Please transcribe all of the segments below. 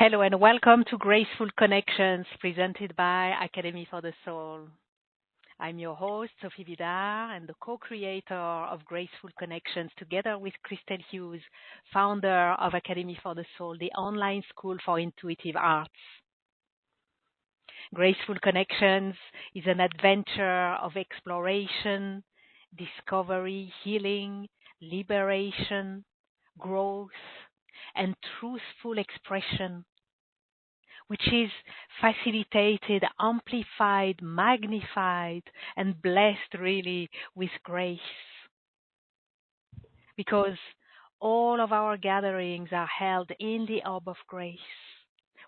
Hello and welcome to Graceful Connections presented by Academy for the Soul. I'm your host, Sophie Vidar, and the co-creator of Graceful Connections together with Christel Hughes, founder of Academy for the Soul, the online school for intuitive arts. Graceful Connections is an adventure of exploration, discovery, healing, liberation, growth, and truthful expression, which is facilitated, amplified, magnified, and blessed really with grace. Because all of our gatherings are held in the orb of grace,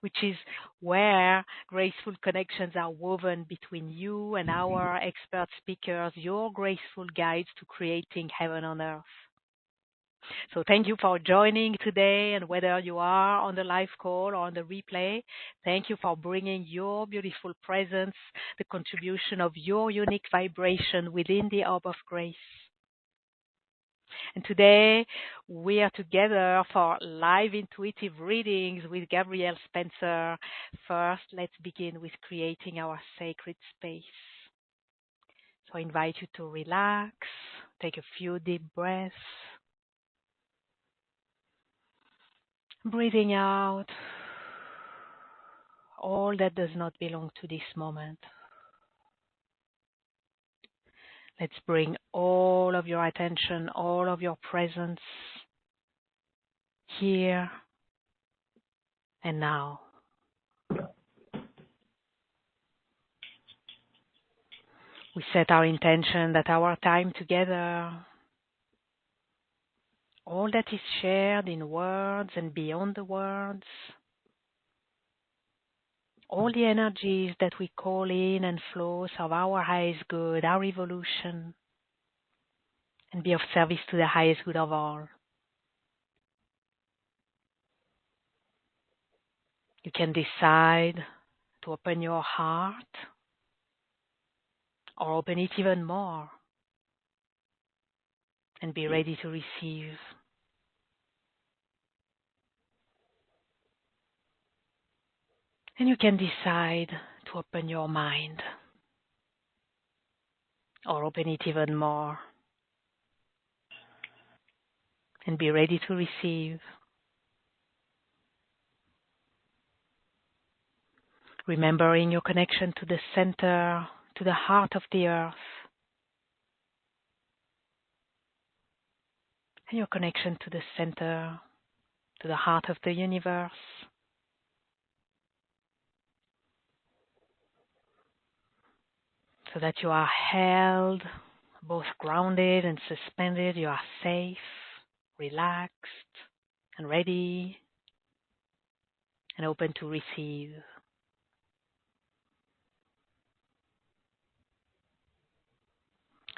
which is where graceful connections are woven between you and our expert speakers, your graceful guides to creating heaven on earth. So thank you for joining today, and whether you are on the live call or on the replay, thank you for bringing your beautiful presence, the contribution of your unique vibration within the orb of grace. And today we are together for live intuitive readings with Gabrielle Spencer. First, let's begin with creating our sacred space. So I invite you to relax, take a few deep breaths. Breathing out all that does not belong to this moment. Let's bring all of your attention, all of your presence here and now. We set our intention that our time together, all that is shared in words and beyond the words, all the energies that we call in and flows of our highest good, our evolution, and be of service to the highest good of all. You can decide to open your heart or open it even more and be ready to receive. And you can decide to open your mind or open it even more and be ready to receive. Remembering your connection to the center, to the heart of the earth, and your connection to the center, to the heart of the universe. So that you are held, both grounded and suspended. You are safe, relaxed, and ready, and open to receive.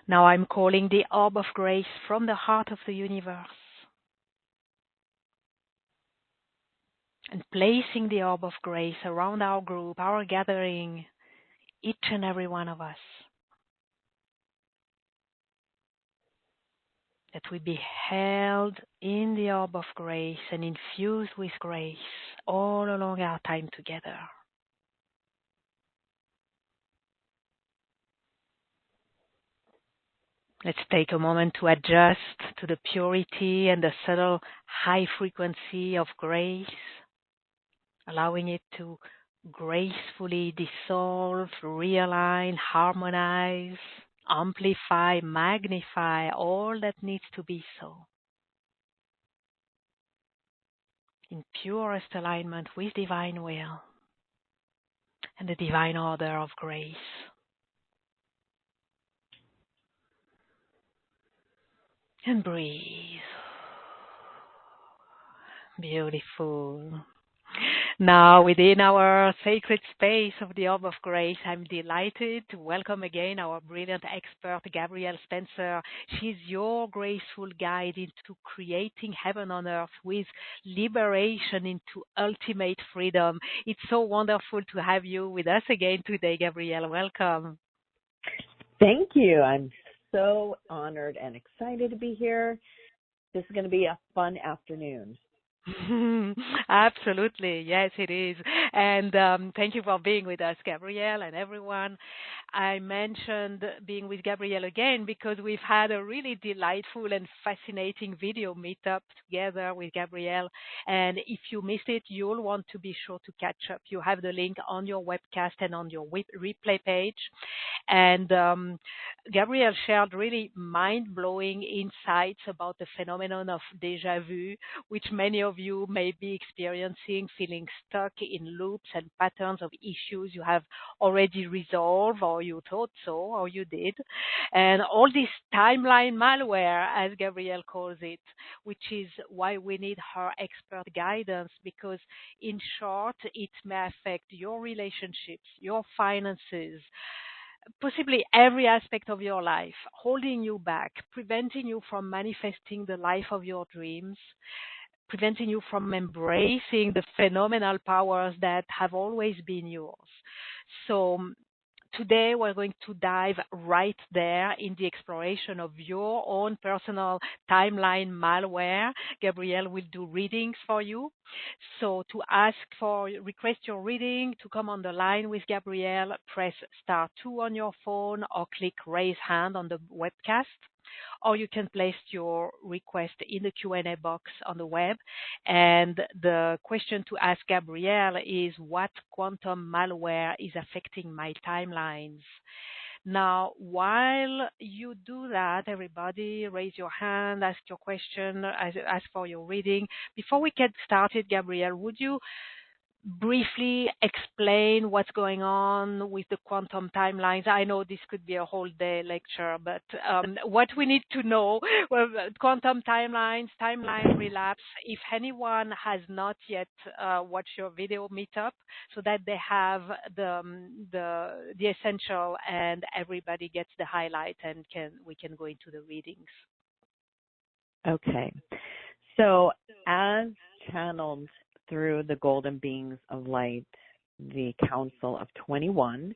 Now I'm calling the orb of grace from the heart of the universe and placing the orb of grace around our group, our gathering, each and every one of us. That we be held in the orb of grace and infused with grace all along our time together. Let's take a moment to adjust to the purity and the subtle high frequency of grace, allowing it to gracefully dissolve, realign, harmonize, amplify, magnify all that needs to be so. In purest alignment with divine will and the divine order of grace. And breathe. Beautiful. Now, within our sacred space of the Orb of Grace, I'm delighted to welcome again our brilliant expert, Gabrielle Spencer. She's your graceful guide into creating heaven on earth with liberation into ultimate freedom. It's so wonderful to have you with us again today, Gabrielle. Welcome. Thank you. I'm so honored and excited to be here. This is going to be a fun afternoon. Absolutely. Yes, it is. And thank you for being with us, Gabrielle, and everyone. I mentioned being with Gabrielle again because we've had a really delightful and fascinating video meetup together with Gabrielle. And if you missed it, you'll want to be sure to catch up. You have the link on your webcast and on your replay page. And Gabrielle shared really mind blowing insights about the phenomenon of deja vu, which many of you may be experiencing, feeling stuck in loops and patterns of issues you have already resolved, or you thought so, or you did. And all this timeline malware, as Gabrielle calls it, which is why we need her expert guidance, because in short, it may affect your relationships, your finances, possibly every aspect of your life, holding you back, preventing you from manifesting the life of your dreams, preventing you from embracing the phenomenal powers that have always been yours. So today we're going to dive right there in the exploration of your own personal timeline malware. Gabrielle will do readings for you. So to request your reading, to come on the line with Gabrielle, press *2 on your phone or click raise hand on the webcast, or you can place your request in the Q&A box on the web. And the question to ask Gabrielle is, what quantum malware is affecting my timelines? Now, while you do that, everybody raise your hand, ask your question, ask for your reading. Before we get started, Gabrielle, would you briefly explain what's going on with the quantum timelines? I know this could be a whole day lecture, but what we need to know, well, quantum timelines, timeline relapse, if anyone has not yet watched your video meetup, so that they have the essential and everybody gets the highlight and we can go into the readings. Okay. So as channeled through the golden beings of light, the Council of 21,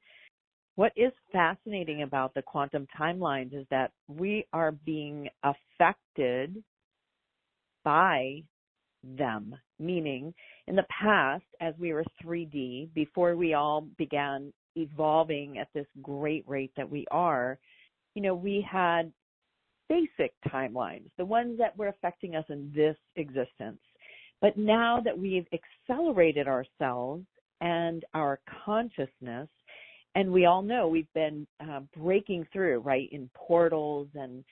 what is fascinating about the quantum timelines is that we are being affected by them, meaning in the past, as we were 3D, before we all began evolving at this great rate that we are, we had basic timelines, the ones that were affecting us in this existence. But now that we've accelerated ourselves and our consciousness, and we all know we've been breaking through, right, in portals and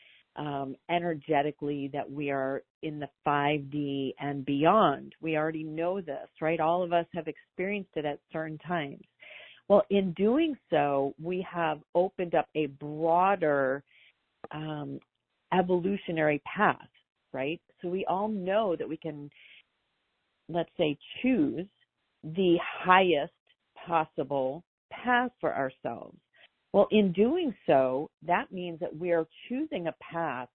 energetically that we are in the 5D and beyond. We already know this, right? All of us have experienced it at certain times. Well, in doing so, we have opened up a broader evolutionary path, right? So we all know that we can, let's say, choose the highest possible path for ourselves. Well, in doing so, that means that we are choosing a path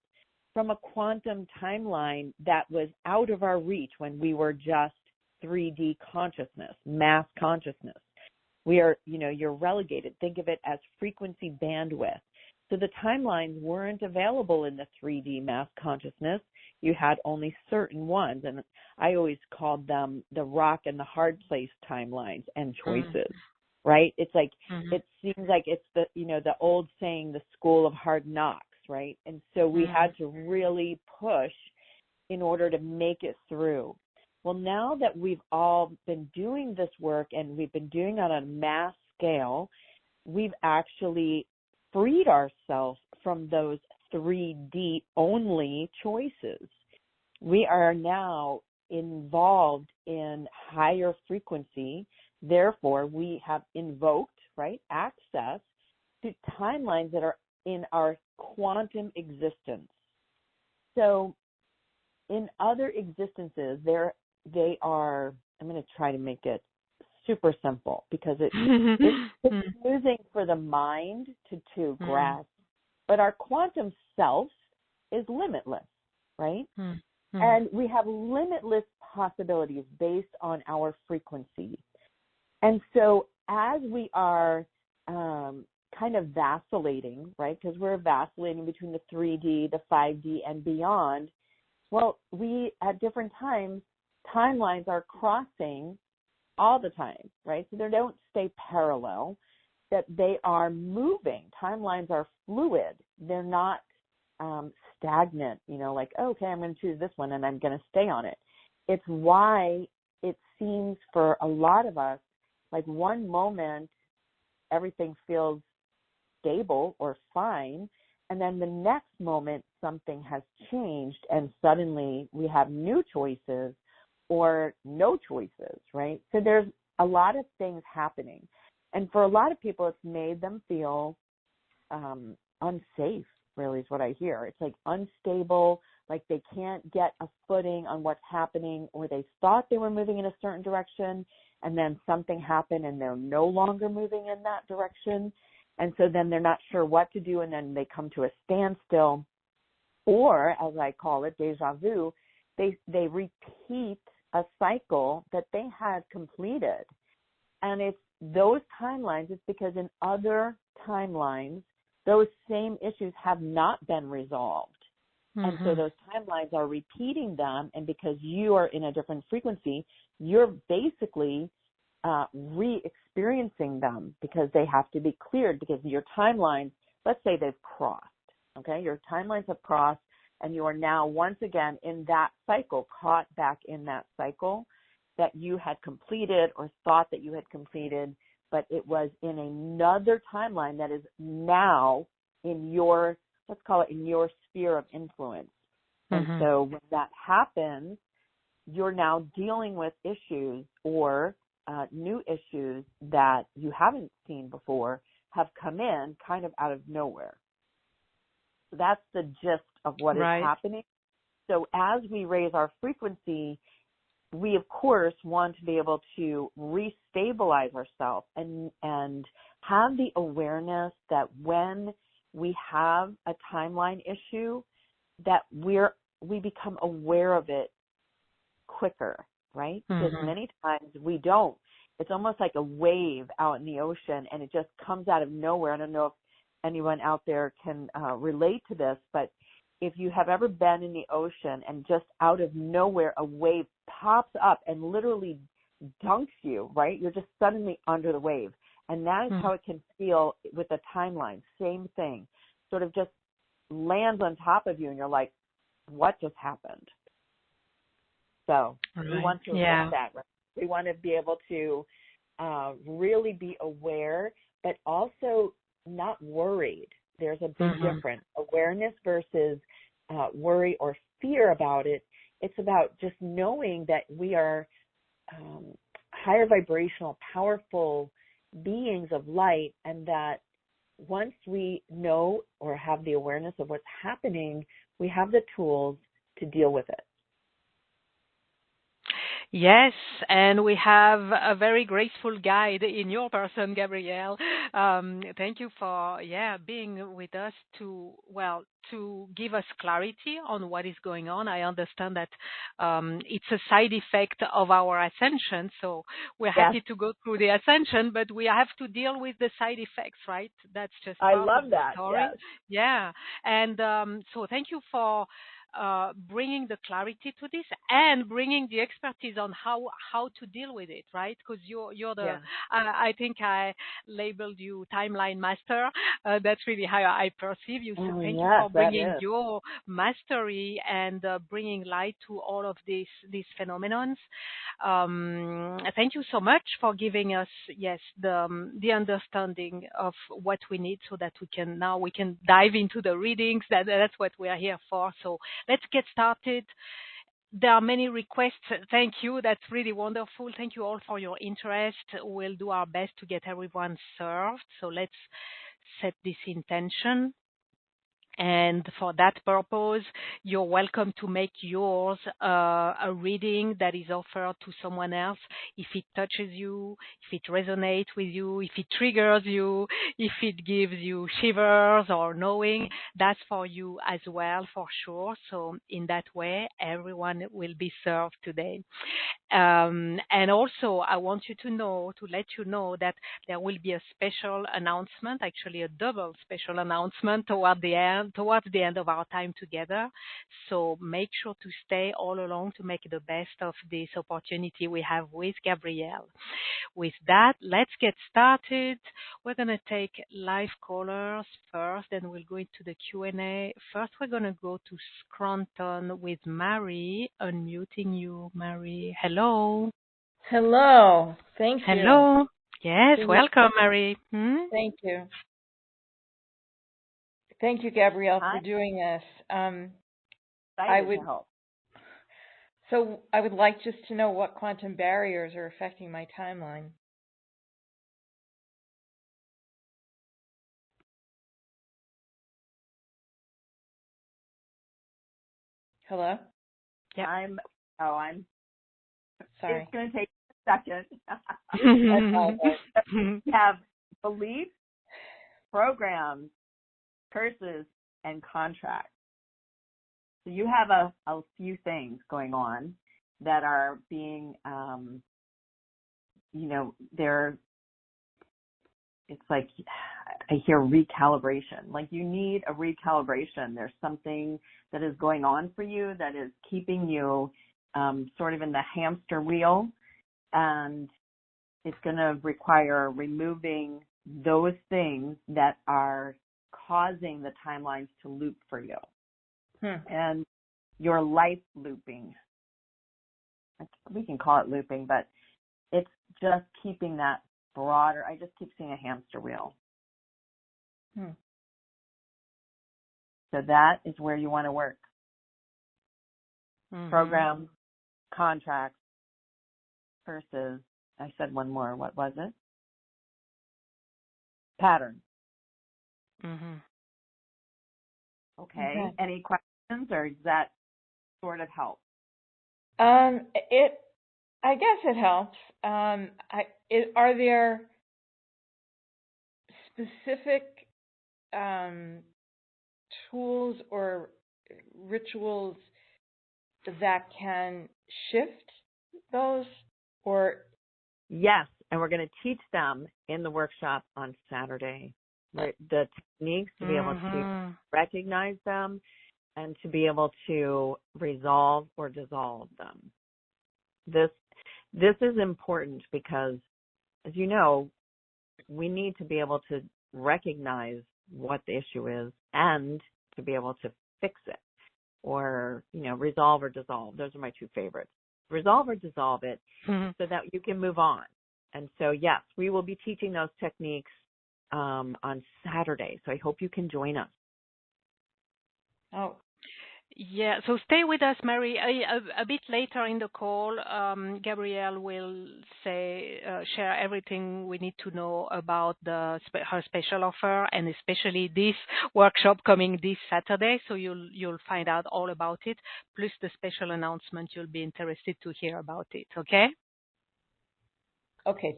from a quantum timeline that was out of our reach when we were just 3D consciousness, mass consciousness. We are, you're relegated. Think of it as frequency bandwidth. So the timelines weren't available in the 3D mass consciousness. You had only certain ones, and I always called them the rock and the hard place timelines and choices, right? It's like, it seems like it's the old saying, the school of hard knocks, right? And so we had to really push in order to make it through. Well, now that we've all been doing this work and we've been doing it on a mass scale, we've actually freed ourselves from those 3D only choices. We are now involved in higher frequency. Therefore, we have invoked, right, access to timelines that are in our quantum existence. So in other existences, they are, I'm going to try to make it super simple because it's confusing for the mind to grasp. But our quantum self is limitless, right? And we have limitless possibilities based on our frequency. And so as we are kind of vacillating, right, because we're vacillating between the 3D, the 5D, and beyond, well, we at different times timelines are crossing all the time, right? So they don't stay parallel, that they are moving. Timelines are fluid. They're not stagnant, like, okay, I'm going to choose this one and I'm going to stay on it. It's why it seems for a lot of us, like one moment, everything feels stable or fine, and then the next moment something has changed and suddenly we have new choices or no choices, right? So there's a lot of things happening. And for a lot of people, it's made them feel unsafe, really, is what I hear. It's like unstable, like they can't get a footing on what's happening, or they thought they were moving in a certain direction, and then something happened and they're no longer moving in that direction. And so then they're not sure what to do, and then they come to a standstill, or, as I call it, deja vu. They repeat a cycle that they had completed. And it's those timelines, it's because in other timelines, those same issues have not been resolved. And so those timelines are repeating them, and because you are in a different frequency, you're basically re-experiencing them because they have to be cleared, because your timelines, let's say they've crossed, okay? Your timelines have crossed, and you are now once again in that cycle, caught back in that cycle that you had completed or thought that you had completed, but it was in another timeline that is now in your, let's call it, in your sphere of influence. And so when that happens, you're now dealing with issues or new issues that you haven't seen before have come in kind of out of nowhere. So that's the gist of what is happening. So as we raise our frequency, we, of course, want to be able to restabilize ourselves and have the awareness that when we have a timeline issue, that we become aware of it quicker, right? Because many times we don't. It's almost like a wave out in the ocean, and it just comes out of nowhere. I don't know if anyone out there can relate to this, but if you have ever been in the ocean and just out of nowhere a wave pops up and literally dunks you, right? You're just suddenly under the wave. And that is how it can feel with a timeline. Same thing. Sort of just lands on top of you and you're like, what just happened? So we want to avoid that, right? We want to be able to really be aware, but also not worried. There's a big difference. Awareness versus worry or fear about it. It's about just knowing that we are higher vibrational, powerful beings of light, and that once we know or have the awareness of what's happening, we have the tools to deal with it. Yes, and we have a very graceful guide in your person, Gabrielle. Thank you for being with us to give us clarity on what is going on. I understand that it's a side effect of our ascension, so we're happy to go through the ascension, but we have to deal with the side effects, right? That's just part of the story. Yes. Yeah, and so thank you for bringing the clarity to this and bringing the expertise on how to deal with it, right? Because you're the I think I labeled you timeline master. That's really how I perceive you. So thank you for bringing your mastery and bringing light to all of these phenomenons. Thank you so much for giving us the understanding of what we need so that we can dive into the readings. That's what we are here for. So let's get started. There are many requests. Thank you. That's really wonderful. Thank you all for your interest. We'll do our best to get everyone served. So let's set this intention. And for that purpose, you're welcome to make yours a reading that is offered to someone else. If it touches you, if it resonates with you, if it triggers you, if it gives you shivers or knowing, that's for you as well, for sure. So in that way, everyone will be served today. And also, I want you to let you know that there will be a special announcement, actually a double special announcement toward the end towards the end of our time together. So make sure to stay all along to make the best of this opportunity we have with Gabrielle. With that, let's get started. We're going to take live callers first, then we'll go into the Q&A. First, we're going to go to Scranton with Mary. Unmuting you, Mary. Hello. Hello. Thank you. Hello. Yes, welcome, Mary. Thank you. Thank you, Gabrielle, Hi. for doing this. Excited to help. So I would like just to know what quantum barriers are affecting my timeline. Hello? Yeah. Sorry. It's going to take a second. Okay. We have beliefs, programs, curses, and contracts. So you have a few things going on that are being, it's like I hear recalibration. Like you need a recalibration. There's something that is going on for you that is keeping you sort of in the hamster wheel, and it's going to require removing those things that are causing the timelines to loop for you. And your life looping. We can call it looping, but it's just keeping that broader. I just keep seeing a hamster wheel. So that is where you want to work. Programs, contracts, curses. I said one more. What was it? Patterns. Okay. Any questions, or does that sort of help? I guess it helps. Are there specific tools or rituals that can shift those, or? Yes, and we're going to teach them in the workshop on Saturday. The techniques to be able to recognize them and to be able to resolve or dissolve them. This is important because, as you know, we need to be able to recognize what the issue is and to be able to fix it, or resolve or dissolve. Those are my two favorites. Resolve or dissolve it so that you can move on. And so, yes, we will be teaching those techniques on Saturday. So I hope you can join us. Oh. Yeah, so stay with us, Mary. A bit later in the call, Gabrielle will share everything we need to know about her special offer, and especially this workshop coming this Saturday. So you'll find out all about it, plus the special announcement. You'll be interested to hear about it. Okay? Okay.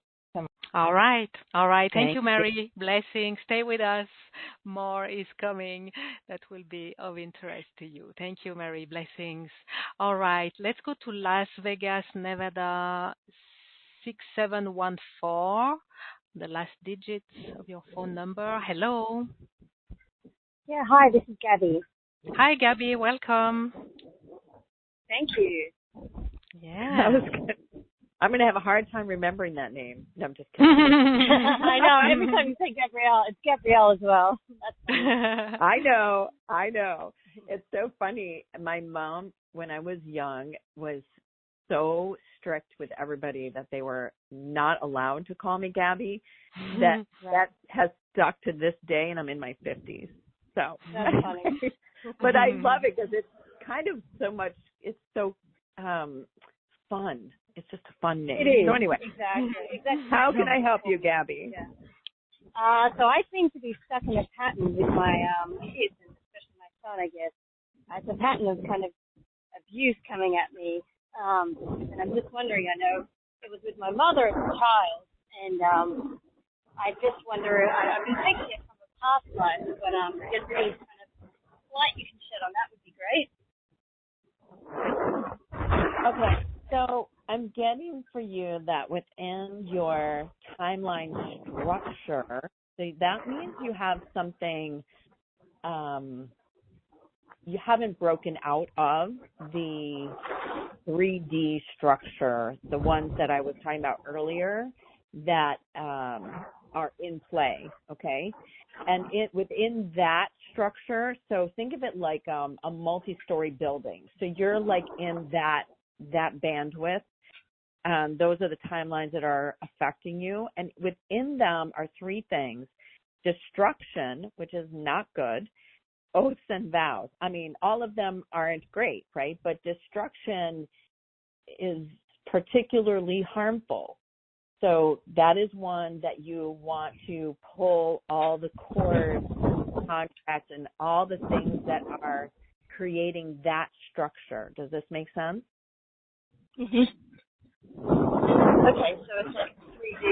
All right. Thank you, Mary. Blessings. Stay with us. More is coming that will be of interest to you. Thank you, Mary. Blessings. All right. Let's go to Las Vegas, Nevada, 6714. The last digits of your phone number. Hello. Yeah, hi, this is Gabby. Hi, Gabby. Welcome. Thank you. Yeah. That was good. I'm going to have a hard time remembering that name. No, I'm just kidding. I know. Every time you say Gabrielle, it's Gabrielle as well. That's funny. I know. It's so funny. My mom, when I was young, was so strict with everybody that they were not allowed to call me Gabby. That has stuck to this day, and I'm in my 50s. So that's funny. But I love it because it's kind of so much. It's so fun. It's just a fun name. It is. So anyway, Exactly. How can I help you, Gabby? Yeah. So I seem to be stuck in a pattern with my kids, and especially my son, I guess. It's a pattern of kind of abuse coming at me. And I'm just wondering, I know it was with my mother as a child, and I just wonder, I've been thinking it from a past life, but just any kind of light you can shed on that would be great. Okay, so I'm getting for you that within your timeline structure, so that means you have something haven't broken out of the 3D structure, the ones that I was talking about earlier that are in play, okay? And within that structure, so think of it like a multi-story building. So you're like in that bandwidth. Those are the timelines that are affecting you. And within them are three things: destruction, which is not good, oaths and vows. I mean, all of them aren't great, right? But destruction is particularly harmful. So that is one that you want to pull all the cords, contracts, and all the things that are creating that structure. Does this make sense? Mm-hmm. Okay, so it's like 3D.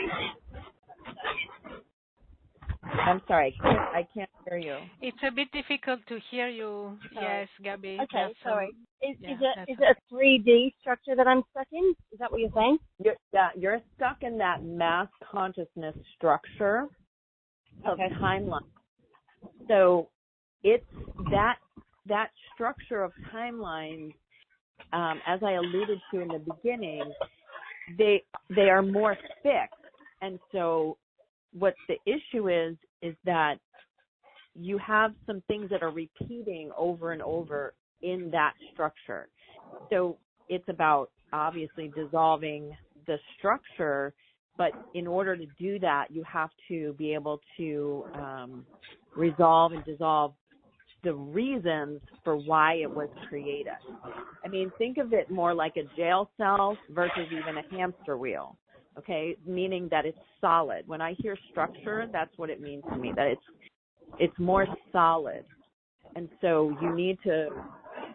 I'm sorry, I can't hear you. It's a bit difficult to hear you. Sorry. Yes, Gabby. Okay, sorry. Is that's it a 3D structure that I'm stuck in? Is that what you're saying? You're stuck in that mass consciousness structure of timeline. So it's that structure of timelines, as I alluded to in the beginning, they are more fixed. And so what the issue is that you have some things that are repeating over and over in that structure. So it's about obviously dissolving the structure, but in order to do that, you have to be able to resolve and dissolve the reasons for why it was created. I mean, think of it more like a jail cell versus even a hamster wheel, okay? Meaning that it's solid. When I hear structure, that's what it means to me, that it's more solid. And so you need to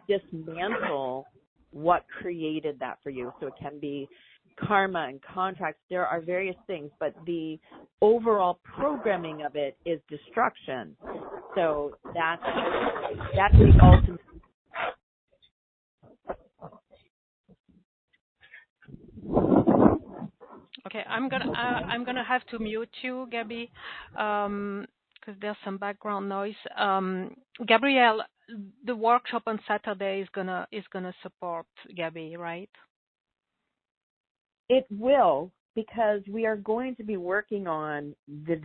dismantle what created that for you. So it can be karma and contracts. There are various things, but the overall programming of it is destruction. So that's the ultimate. Okay, I'm gonna have to mute you, Gabby, because there's some background noise. Gabrielle, the workshop on Saturday is gonna support Gabby, right? It will, because we are going to be working on the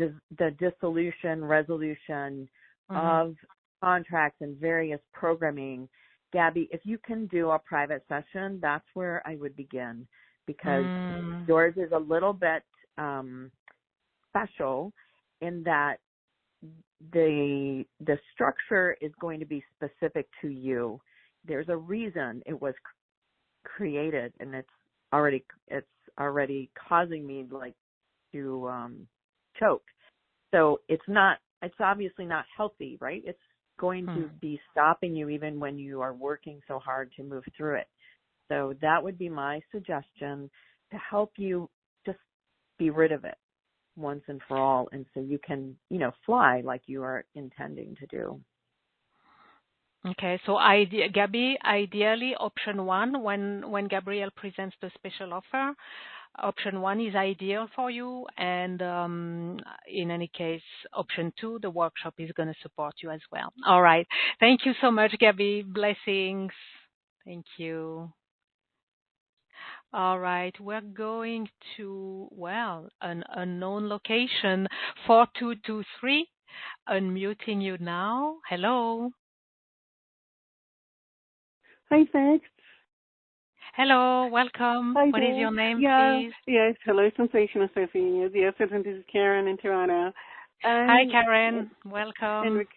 dissolution, resolution of contracts and various programming. Gabby, if you can do a private session, that's where I would begin, because yours is a little bit special in that the structure is going to be specific to you. There's a reason it was created, and it's already causing me like to choke. So it's obviously not healthy, right? It's going to be stopping you even when you are working so hard to move through it. So that would be my suggestion, to help you just be rid of it once and for all, and so you can, fly like you are intending to do. Okay, so Gabby, ideally option one, when Gabrielle presents the special offer, option one is ideal for you, and in any case, option two, the workshop is going to support you as well. All right, thank you so much, Gabby. Blessings. Thank you. All right, we're going to, an unknown location, 4223. Unmuting you now. Hello. Hi, thanks. Hello, welcome. Hi, What is your name, yeah, please? yes, hello, Sensational Sophie. Yes, this is Karen in Toronto. Hi, Karen. Welcome.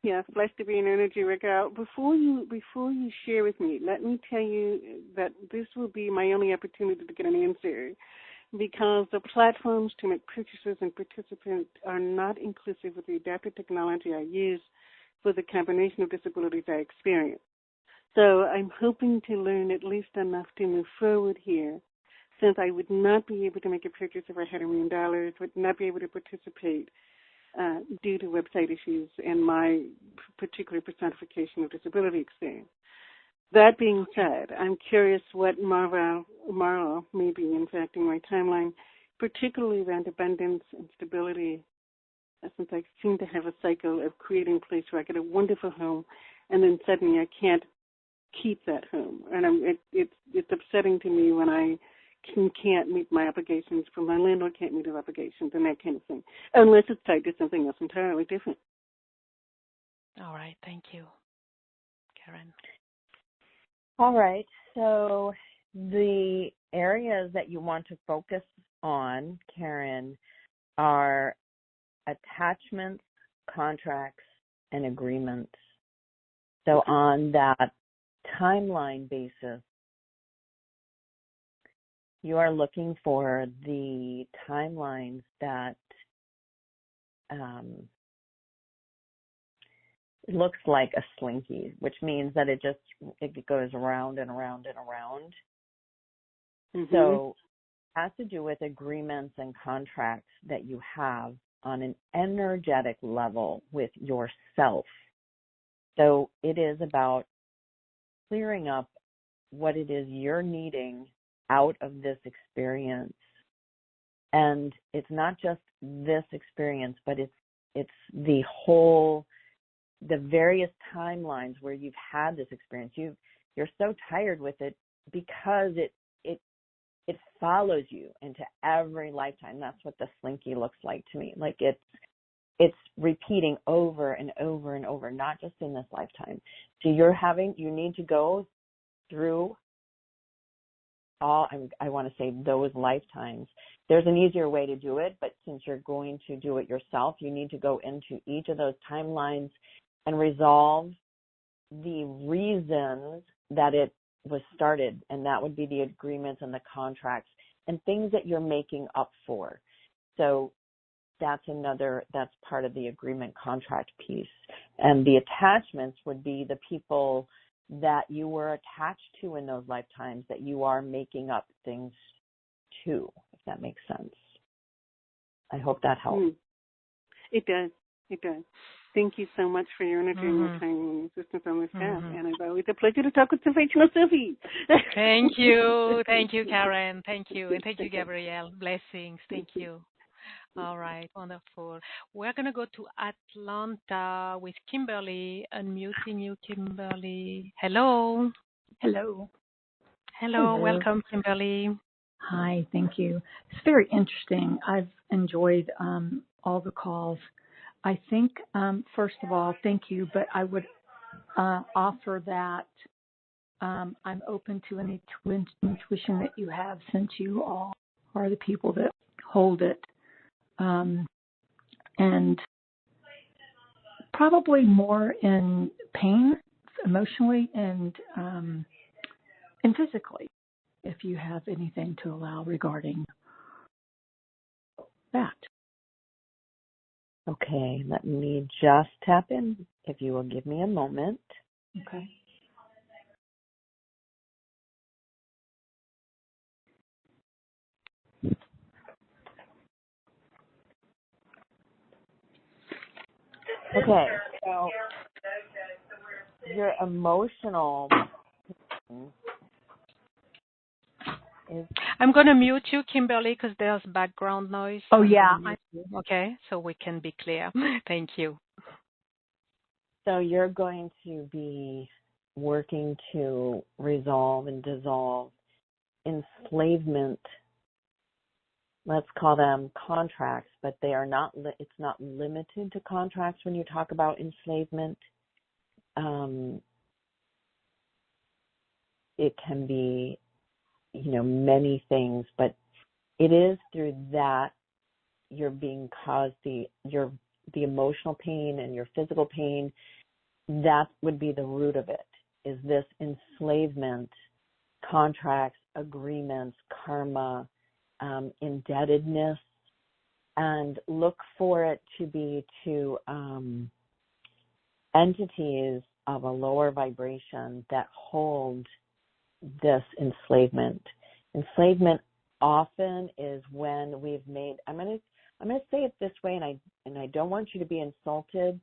Yes, blessed to be in energy, Raquel. Before you share with me, let me tell you that this will be my only opportunity to get an answer, because the platforms to make purchases and participate are not inclusive of the adaptive technology I use for the combination of disabilities I experience. So I'm hoping to learn at least enough to move forward here, since I would not be able to make a purchase if I had $1 million, would not be able to participate due to website issues and my particular personification of disability experience. That being said, I'm curious what Marvel may be impacting my timeline, particularly around abundance and stability, since I seem to have a cycle of creating a place where I get a wonderful home and then suddenly I can't keep that home, and it's upsetting to me when I can't meet my obligations, for my landlord can't meet his obligations, and that kind of thing, unless it's tied to something else entirely different. All right. Thank you, Karen. All right. So the areas that you want to focus on, Karen, are attachments, contracts, and agreements. So on that timeline basis, you are looking for the timelines that looks like a slinky, which means that it goes around and around and around. Mm-hmm. So it has to do with agreements and contracts that you have on an energetic level with yourself. So it is about clearing up what it is you're needing out of this experience. And it's not just this experience, but it's the whole, the various timelines where you've had this experience. You're so tired with it because it follows you into every lifetime. That's what the slinky looks like to me. Like it's repeating over and over and over, not just in this lifetime. So you need to go through all, I want to say those lifetimes. There's an easier way to do it, but since you're going to do it yourself, you need to go into each of those timelines and resolve the reasons that it was started, and that would be the agreements and the contracts and things that you're making up for. So that's part of the agreement contract piece. And the attachments would be the people that you were attached to in those lifetimes that you are making up things to, if that makes sense. I hope that helps. It does. It does. Thank you so much for your energy and your time and assistance on this chat. And it's always a pleasure to talk with Sensational Sophie. Thank you. Thank you, Karen. Thank you. And thank you, Gabrielle. Blessings. Thank you. All right. Wonderful. We're going to go to Atlanta with Kimberly. Unmuting you, Kimberly. Hello. Hello. Hello. Welcome, Kimberly. Hi. Thank you. It's very interesting. I've enjoyed all the calls. I think, first of all, thank you, but I would offer that I'm open to any intuition that you have, since you all are the people that hold it. And probably more in pain, emotionally and physically, if you have anything to allow regarding that. Okay, let me just tap in, if you will give me a moment. Okay. Okay, so your emotional is... I'm going to mute you, Kimberly, because there's background noise. Oh, yeah. Okay, so we can be clear. Thank you. So you're going to be working to resolve and dissolve enslavement. Let's call them contracts, but they are not. It's not limited to contracts when you talk about enslavement. It can be, many things, but it is through that you're being caused the emotional pain and your physical pain. That would be the root of it. Is this enslavement, contracts, agreements, karma, indebtedness, and look for it to be to entities of a lower vibration that hold this enslavement. Enslavement often is when we've made, I'm going to say it this way, and I don't want you to be insulted,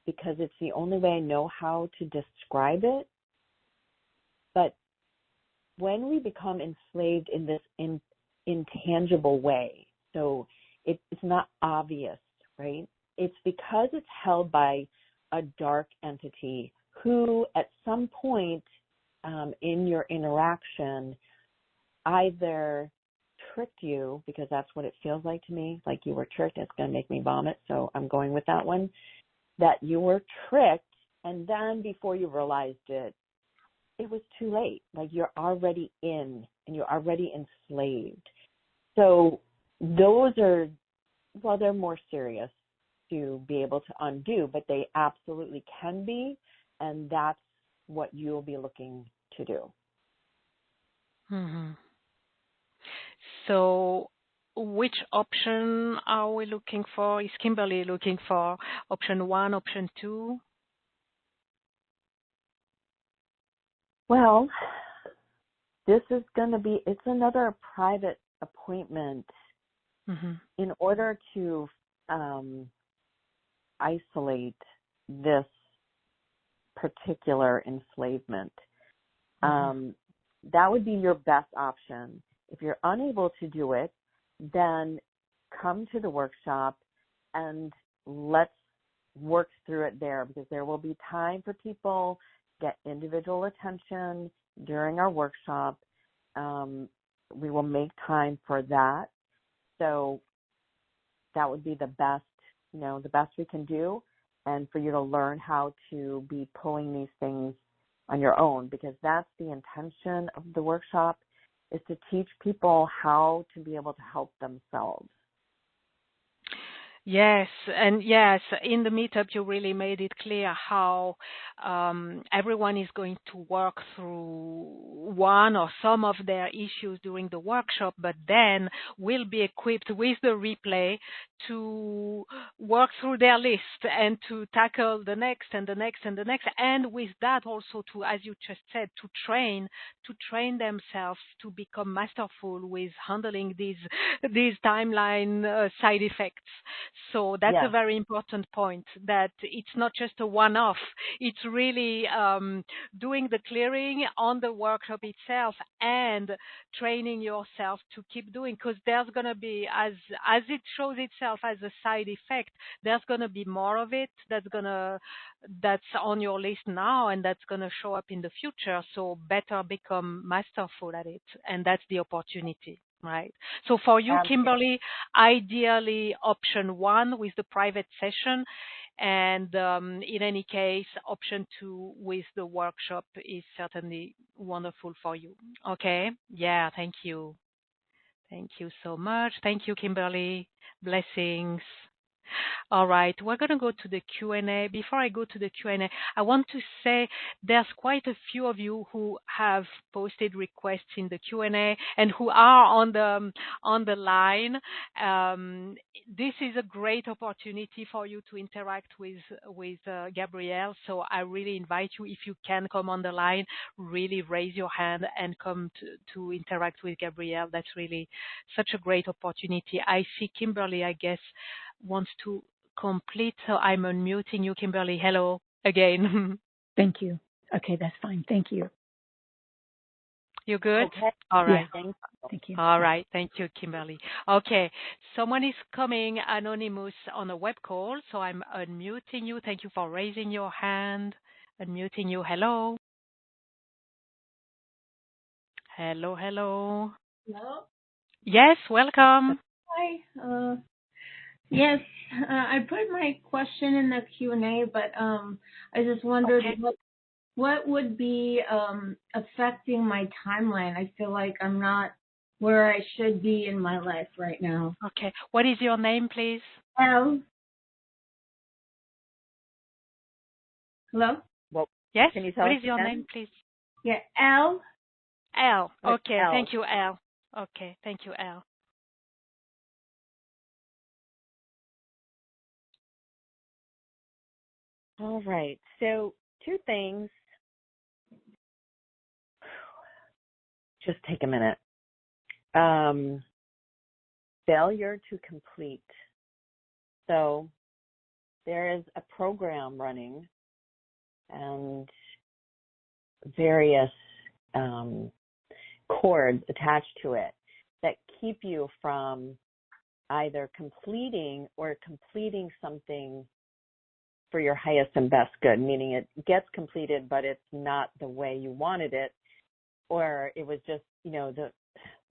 because it's the only way I know how to describe it. But when we become enslaved in this intangible way, so it's not obvious, right? It's because it's held by a dark entity who at some point in your interaction either tricked you, because that's what it feels like to me, like you were tricked. It's going to make me vomit, so I'm going with that one, that you were tricked, and then before you realized it, it was too late. Like you're already in, and you're already enslaved. So those are, well, they're more serious to be able to undo, but they absolutely can be, and that's what you'll be looking to do. Mm-hmm. So which option are we looking for? Is Kimberly looking for option 1, option 2? Well, this is going to be, it's another private appointment. Mm-hmm. In order to isolate this particular enslavement, that would be your best option. If you're unable to do it, then come to the workshop and let's work through it there, because there will be time for people to get individual attention during our workshop. We will make time for that. So that would be the best, the best we can do, and for you to learn how to be pulling these things on your own, because that's the intention of the workshop, is to teach people how to be able to help themselves. Yes, and yes, in the meetup you really made it clear how everyone is going to work through one or some of their issues during the workshop, but then will be equipped with the replay to work through their list and to tackle the next and the next and the next, and with that also to, as you just said, to train themselves to become masterful with handling these timeline side effects. So that's a very important point, that it's not just a one-off. It's really doing the clearing on the workshop itself and training yourself to keep doing, because there's going to be, as it shows itself as a side effect, there's going to be more of it that's on your list now, and that's going to show up in the future. So better become masterful at it, and that's the opportunity. Right. So for you, Kimberly, ideally option 1 with the private session, and in any case, option 2 with the workshop is certainly wonderful for you. Okay. Yeah. Thank you. Thank you so much. Thank you, Kimberly. Blessings. All right, we're going to go to the Q&A. Before I go to the Q&A, I want to say there's quite a few of you who have posted requests in the Q&A and who are on the line. This is a great opportunity for you to interact with Gabrielle. So I really invite you, if you can come on the line, really raise your hand and come to interact with Gabrielle. That's really such a great opportunity. I see Kimberly, I guess, wants to complete, so I'm unmuting you, Kimberly. Hello again. Thank you. Okay, that's fine. Thank you. You good? Okay. All right. Yeah. Thank you. All right. Thank you, Kimberly. Okay. Someone is coming anonymous on a web call, so I'm unmuting you. Thank you for raising your hand. Unmuting you. Hello. Hello, hello. Hello. Yes, welcome. Hi. Yes, I put my question in the Q&A, but I just wondered what would be affecting my timeline. I feel like I'm not where I should be in my life right now. Okay. What is your name, please? L. Hello? Well, Yes. can you tell What us is your again? name, please? Yeah, L. L. Okay. L. Thank you, L. Okay. Thank you, L. All right. So 2 things. Just take a minute. Failure to complete. So there is a program running and various cords attached to it that keep you from either completing something for your highest and best good, meaning it gets completed, but it's not the way you wanted it, or it was just,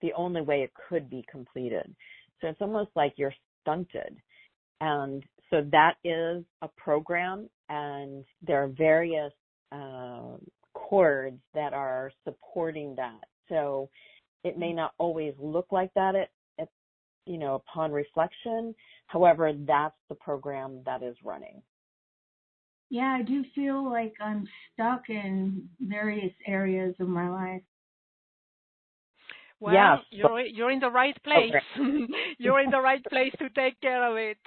the only way it could be completed. So it's almost like you're stunted. And so that is a program, and there are various chords that are supporting that. So it may not always look like that upon reflection. However, that's the program that is running. Yeah, I do feel like I'm stuck in various areas of my life. Well, Yes. you're in the right place. You're in the right place to take care of it.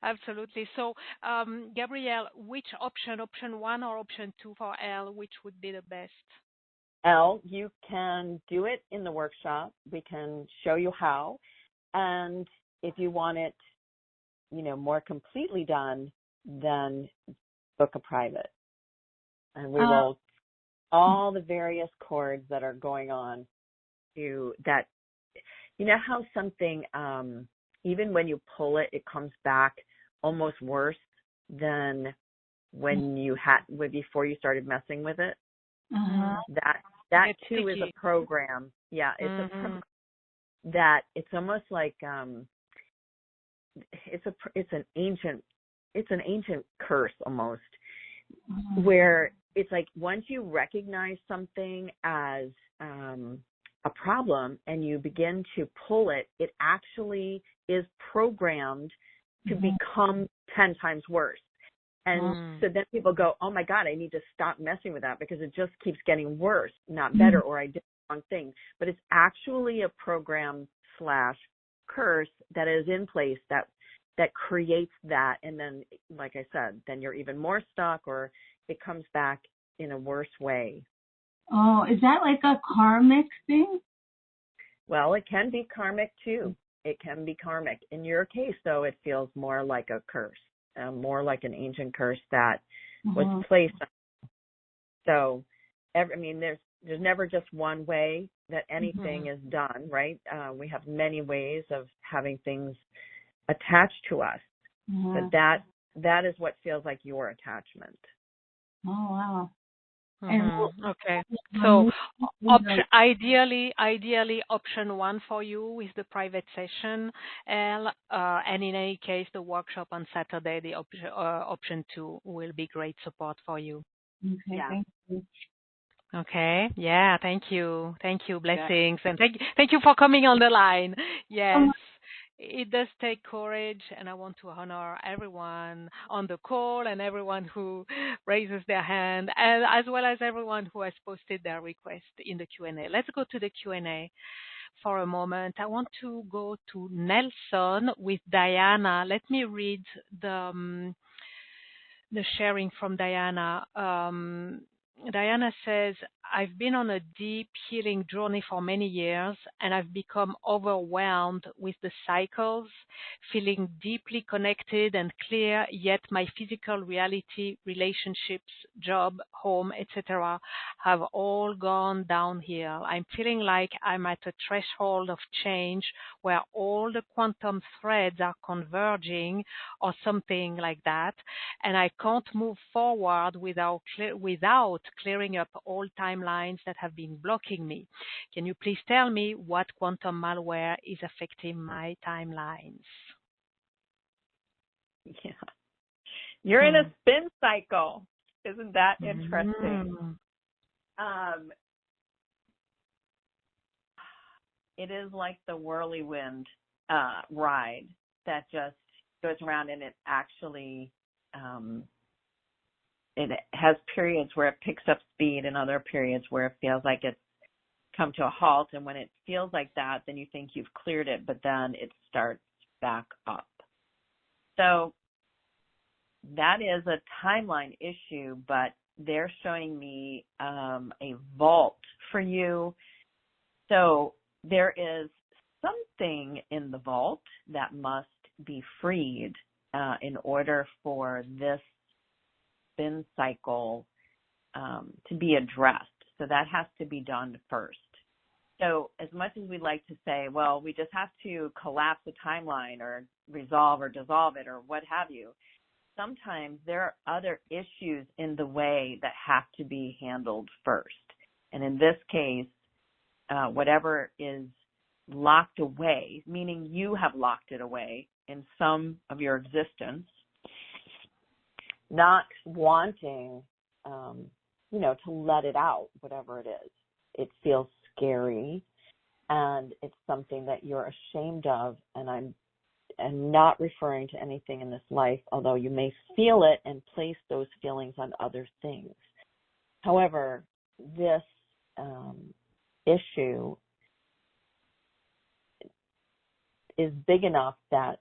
Absolutely. So, Gabrielle, which option 1 or option 2 for L, which would be the best? L, you can do it in the workshop. We can show you how. And if you want it, more completely done, then book a private. And we will, all the various chords that are going on to that, how something, even when you pull it, it comes back almost worse than when before you started messing with it. That it's too sticky. is a program. Yeah, it's a program that it's almost like it's an ancient curse almost, where it's like once you recognize something as a problem and you begin to pull it, it actually is programmed to become 10 times worse. And so then people go, oh my God, I need to stop messing with that because it just keeps getting worse, not better, or I did the wrong thing. But it's actually a program / curse that is in place that creates that. And then, like I said, then you're even more stuck, or it comes back in a worse way. Oh, is that like a karmic thing? Well, it can be karmic too. It can be karmic. In your case, though, it feels more like a curse. More like an ancient curse that was placed on. So, there's never just one way that anything is done, right? We have many ways of having things attached to us, but that is what feels like your attachment. Oh, wow. Okay. So ideally, option 1 for you is the private session, and in any case, the workshop on Saturday, the option 2 will be great support for you. Okay, thank you. Okay. Yeah. Thank you. Blessings, and thank you for coming on the line. Yes. It does take courage, and I want to honor everyone on the call and everyone who raises their hand, and as well as everyone who has posted their request in the Q&A. Let's go to the Q&A for a moment. I want to go to Nelson with Diana. Let me read the sharing from Diana. Diana says, I've been on a deep healing journey for many years, and I've become overwhelmed with the cycles, feeling deeply connected and clear, yet my physical reality, relationships, job, home, etc. have all gone downhill. I'm feeling like I'm at a threshold of change where all the quantum threads are converging or something like that, and I can't move forward without clearing up all timelines that have been blocking me. Can you please tell me what quantum malware is affecting my timelines? Yeah. You're in a spin cycle. Isn't that interesting? It is like the whirlwind ride that just goes around, and it actually it has periods where it picks up speed and other periods where it feels like it's come to a halt. And when it feels like that, then you think you've cleared it, but then it starts back up. So that is a timeline issue, but they're showing me a vault for you. So there is something in the vault that must be freed in order for this spin cycle to be addressed. So that has to be done first. So as much as we like to say, well, we just have to collapse the timeline or resolve or dissolve it or what have you, sometimes there are other issues in the way that have to be handled first. And in this case, whatever is locked away, meaning you have locked it away in some of your existence, not wanting, to let it out, whatever it is. It feels scary, and it's something that you're ashamed of, and I'm not referring to anything in this life, although you may feel it and place those feelings on other things. However, this issue is big enough that,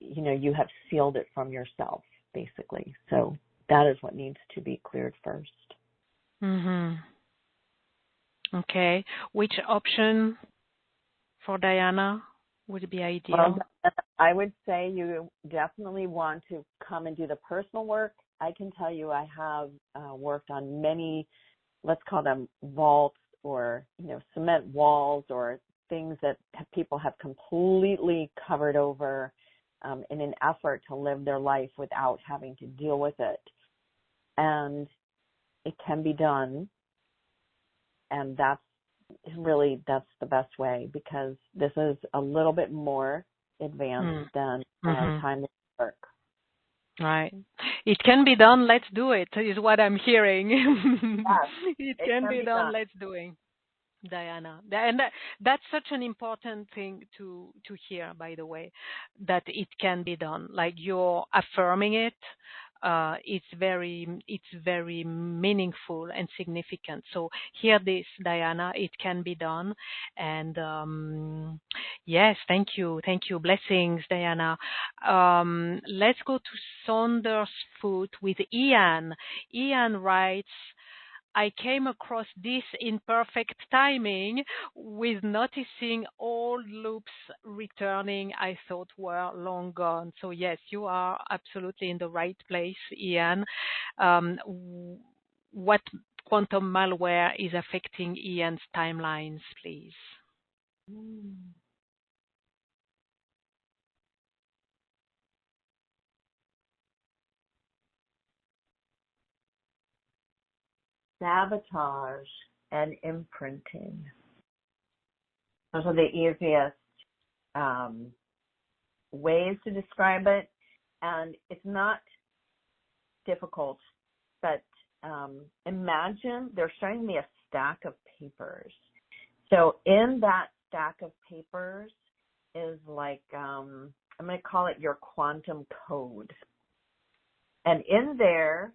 you have sealed it from yourself, basically. So that is what needs to be cleared first. Mhm. Okay. Which option for Diana would be ideal? Well, I would say you definitely want to come and do the personal work. I can tell you I have worked on many, let's call them vaults or, cement walls or things that people have completely covered over in an effort to live their life without having to deal with it. And it can be done. And that's the best way, because this is a little bit more advanced than timeless work. Right. It can be done. Let's do it, is what I'm hearing. Yes, it can be done. Let's do it, Diana. And that's such an important thing to hear, by the way, that it can be done. Like, you're affirming it. It's very meaningful and significant. So hear this, Diana. It can be done. And yes, thank you. Blessings, Diana. Let's go to Saunders Foot with Ian. Ian writes, I came across this in perfect timing with noticing old loops returning I thought were long gone. So yes, you are absolutely in the right place, Ian. What quantum malware is affecting Ian's timelines, please? Sabotage and imprinting. Those are the easiest ways to describe it. And it's not difficult, but imagine there's showing me a stack of papers. So in that stack of papers is like, I'm going to call it your quantum code. And in there,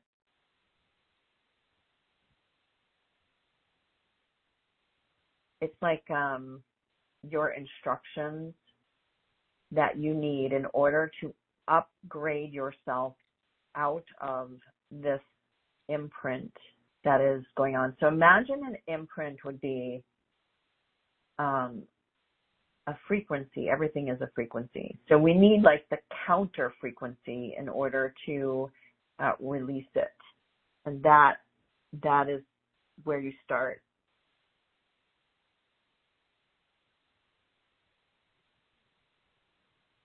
it's like your instructions that you need in order to upgrade yourself out of this imprint that is going on. So imagine an imprint would be a frequency. Everything is a frequency. So we need like the counter frequency in order to release it. And that is where you start.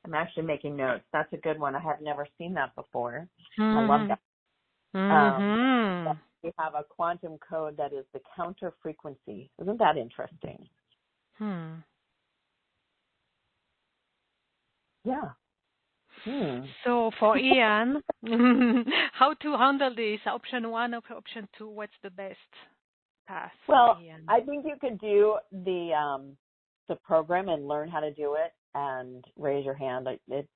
I'm actually making notes. That's a good one. I have never seen that before. I love that. We have a quantum code that is the counter frequency. Isn't that interesting? Yeah. So for Ian, how to handle this? Option 1 or option 2? What's the best path? Well, for Ian? I think you could do the program and learn how to do it and raise your hand. It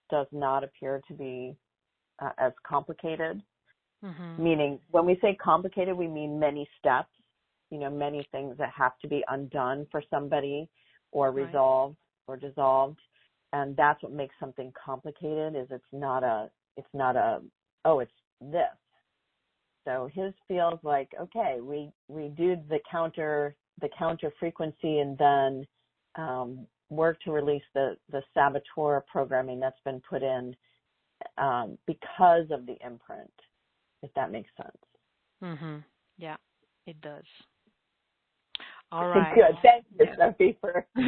does not appear to be as complicated. Meaning, when we say complicated, we mean many steps. Many things that have to be undone for somebody, or resolved or dissolved. And that's what makes something complicated, is it's not it's this. So his feels like, okay, we do the counter frequency and then work to release the saboteur programming that's been put in because of the imprint, if that makes sense. Yeah, it does. All right. Good. Thank you, Sophie, for that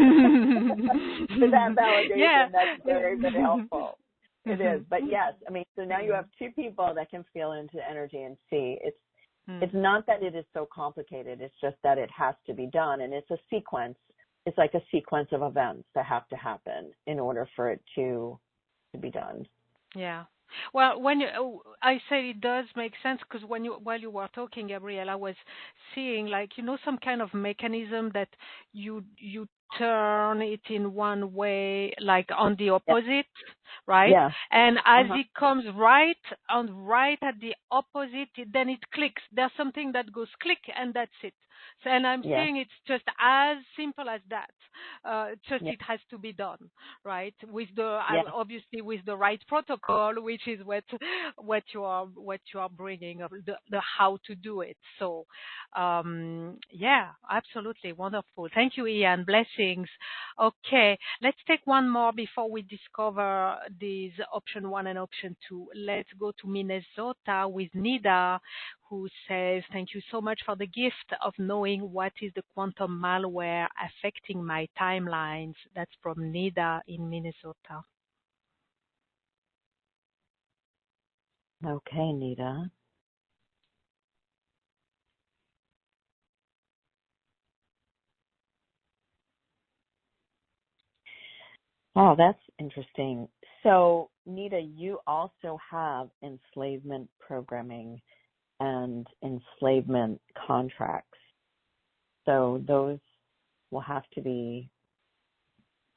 validation. Yeah. That's very, very helpful. It is. But yes, I mean, so now you have two people that can feel into energy and see. It's not that it is so complicated. It's just that it has to be done. And it's a sequence. It's like a sequence of events that have to happen in order for it to be done. Yeah. Well, I say it does make sense because while you were talking, Gabrielle, I was seeing like some kind of mechanism that you turn it in one way, like on the opposite, right? Yeah. And as it comes right at the opposite, then it clicks. There's something that goes click, and that's it. So, and I'm saying it's just as simple as that. It has to be done, right? With obviously with the right protocol, which is what you are bringing of the how to do it. So, yeah, absolutely wonderful. Thank you, Ian. Blessings. Okay, let's take one more before we discover these option 1 and option 2. Let's go to Minnesota with Nida, who says, thank you so much for the gift of knowing what is the quantum malware affecting my timelines. That's from Nida in Minnesota. Okay, Nida. Oh, that's interesting. So, Nita, you also have enslavement programming and enslavement contracts. So those will have to be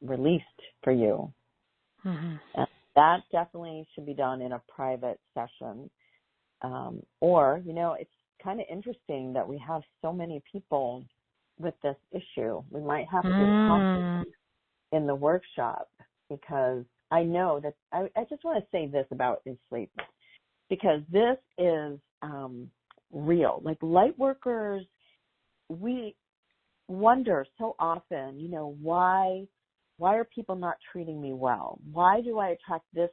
released for you. And that definitely should be done in a private session. Or, it's kind of interesting that we have so many people with this issue. We might have to talk in the workshop, because I know that I just want to say this about enslavement, because this is real. Like light workers, we wonder so often, why are people not treating me well? Why do I attract this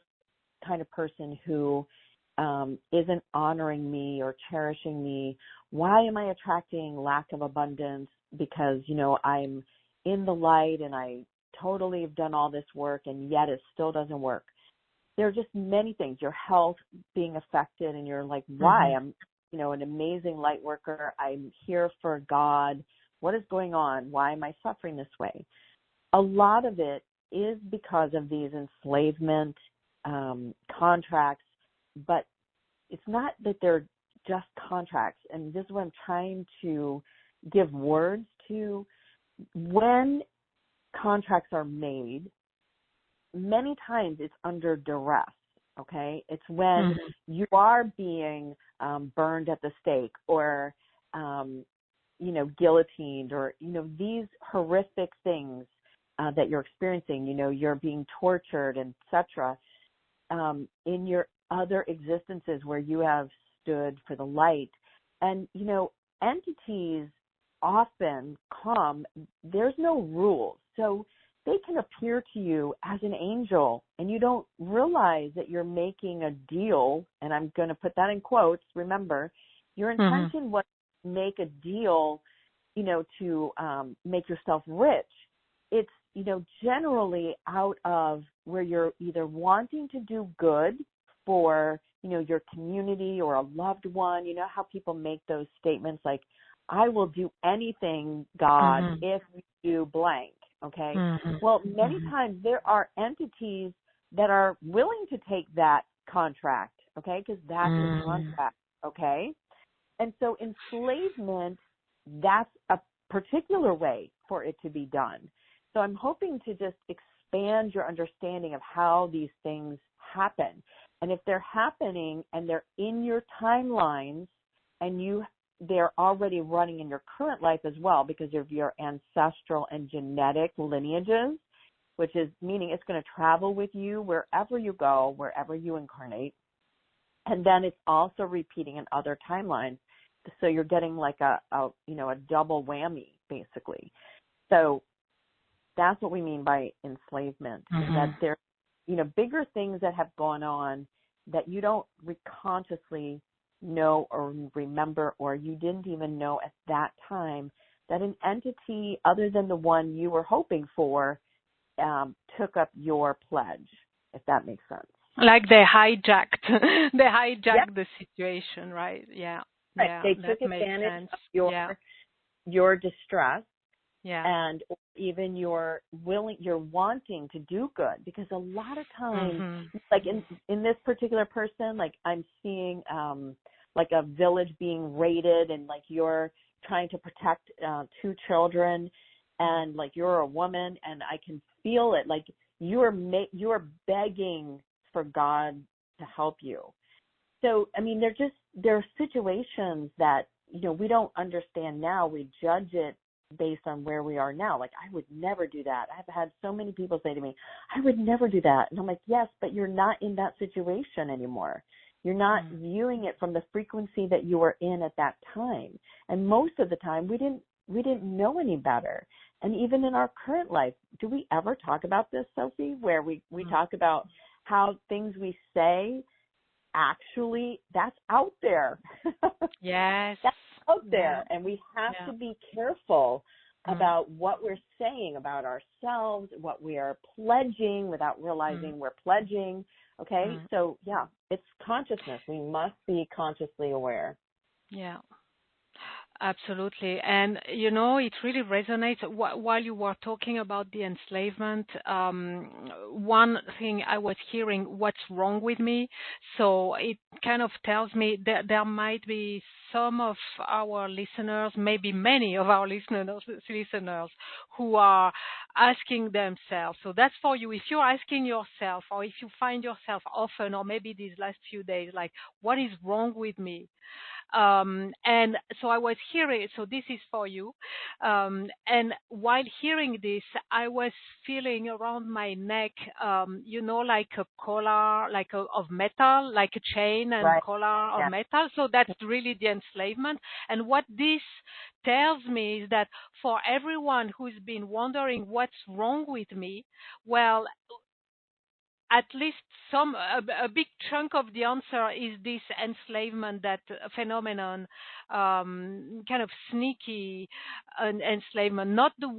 kind of person who isn't honoring me or cherishing me? Why am I attracting lack of abundance? Because, I'm in the light and I totally have done all this work, and yet it still doesn't work. There are just many things. Your health being affected, and you're like, why? I'm, an amazing light worker. I'm here for God. What is going on? Why am I suffering this way? A lot of it is because of these enslavement contracts, but it's not that they're just contracts. And this is what I'm trying to give words to. When contracts are made, many times it's under duress, okay? It's when you are being burned at the stake, or, guillotined, or, these horrific things that you're experiencing, you're being tortured, etc. In your other existences where you have stood for the light. And, entities often come, there's no rules. So they can appear to you as an angel, and you don't realize that you're making a deal, and I'm going to put that in quotes. Remember, your intention was to make a deal, to make yourself rich. It's, generally out of where you're either wanting to do good for, your community or a loved one. You know how people make those statements like, I will do anything, God, if you do blank. Okay. Well, many times there are entities that are willing to take that contract. Okay. Because that's a contract. Okay. And so enslavement, that's a particular way for it to be done. So I'm hoping to just expand your understanding of how these things happen. And if they're happening and they're in your timelines, and they're already running in your current life as well because of your ancestral and genetic lineages, which is meaning it's going to travel with you wherever you go, wherever you incarnate. And then it's also repeating in other timelines. So you're getting like a double whammy, basically. So that's what we mean by enslavement, that there, bigger things that have gone on that you don't consciously know or remember, or you didn't even know at that time, that an entity other than the one you were hoping for took up your pledge, if that makes sense. Like they hijacked, they Yep. hijacked the situation, right? Yeah, Right. yeah, They that took makes advantage sense. of Yeah, your distress yeah. and even your wanting to do good, because a lot of times, Mhm. like in this particular person, like I'm seeing like a village being raided, and like you're trying to protect two children, and like you're a woman, and I can feel it, like you're begging for God to help you. So I mean, there are situations that, you know, we don't understand now. We judge it based on where we are now. Like, I would never do that. I've had so many people say to me, I would never do that. And I'm like, yes, but you're not in that situation anymore. You're not viewing it from the frequency that you were in at that time. And most of the time we didn't know any better. And even in our current life, do we ever talk about this, Sophie, where we talk about how things we say, actually, that's out there. Yes. That's out Yeah. there. And we have Yeah. to be careful Mm. about what we're saying about ourselves, what we are pledging without realizing we're pledging. Okay. Mm. So yeah, it's consciousness. We must be consciously aware. Yeah. Absolutely. And, you know, it really resonates. While you were talking about the enslavement, one thing I was hearing, what's wrong with me? So it kind of tells me that there might be some of our listeners, maybe many of our listeners who are asking themselves. So that's for you. If you're asking yourself, or if you find yourself often, or maybe these last few days, like, what is wrong with me? And so I was hearing, so this is for you. And while hearing this, I was feeling around my neck, you know, like a collar, like of metal, like a chain and Right. collar of Yeah. metal. So that's really the enslavement. And what this tells me is that for everyone who's been wondering what's wrong with me, well, at least a big chunk of the answer is this enslavement, that phenomenon, kind of sneaky enslavement, not the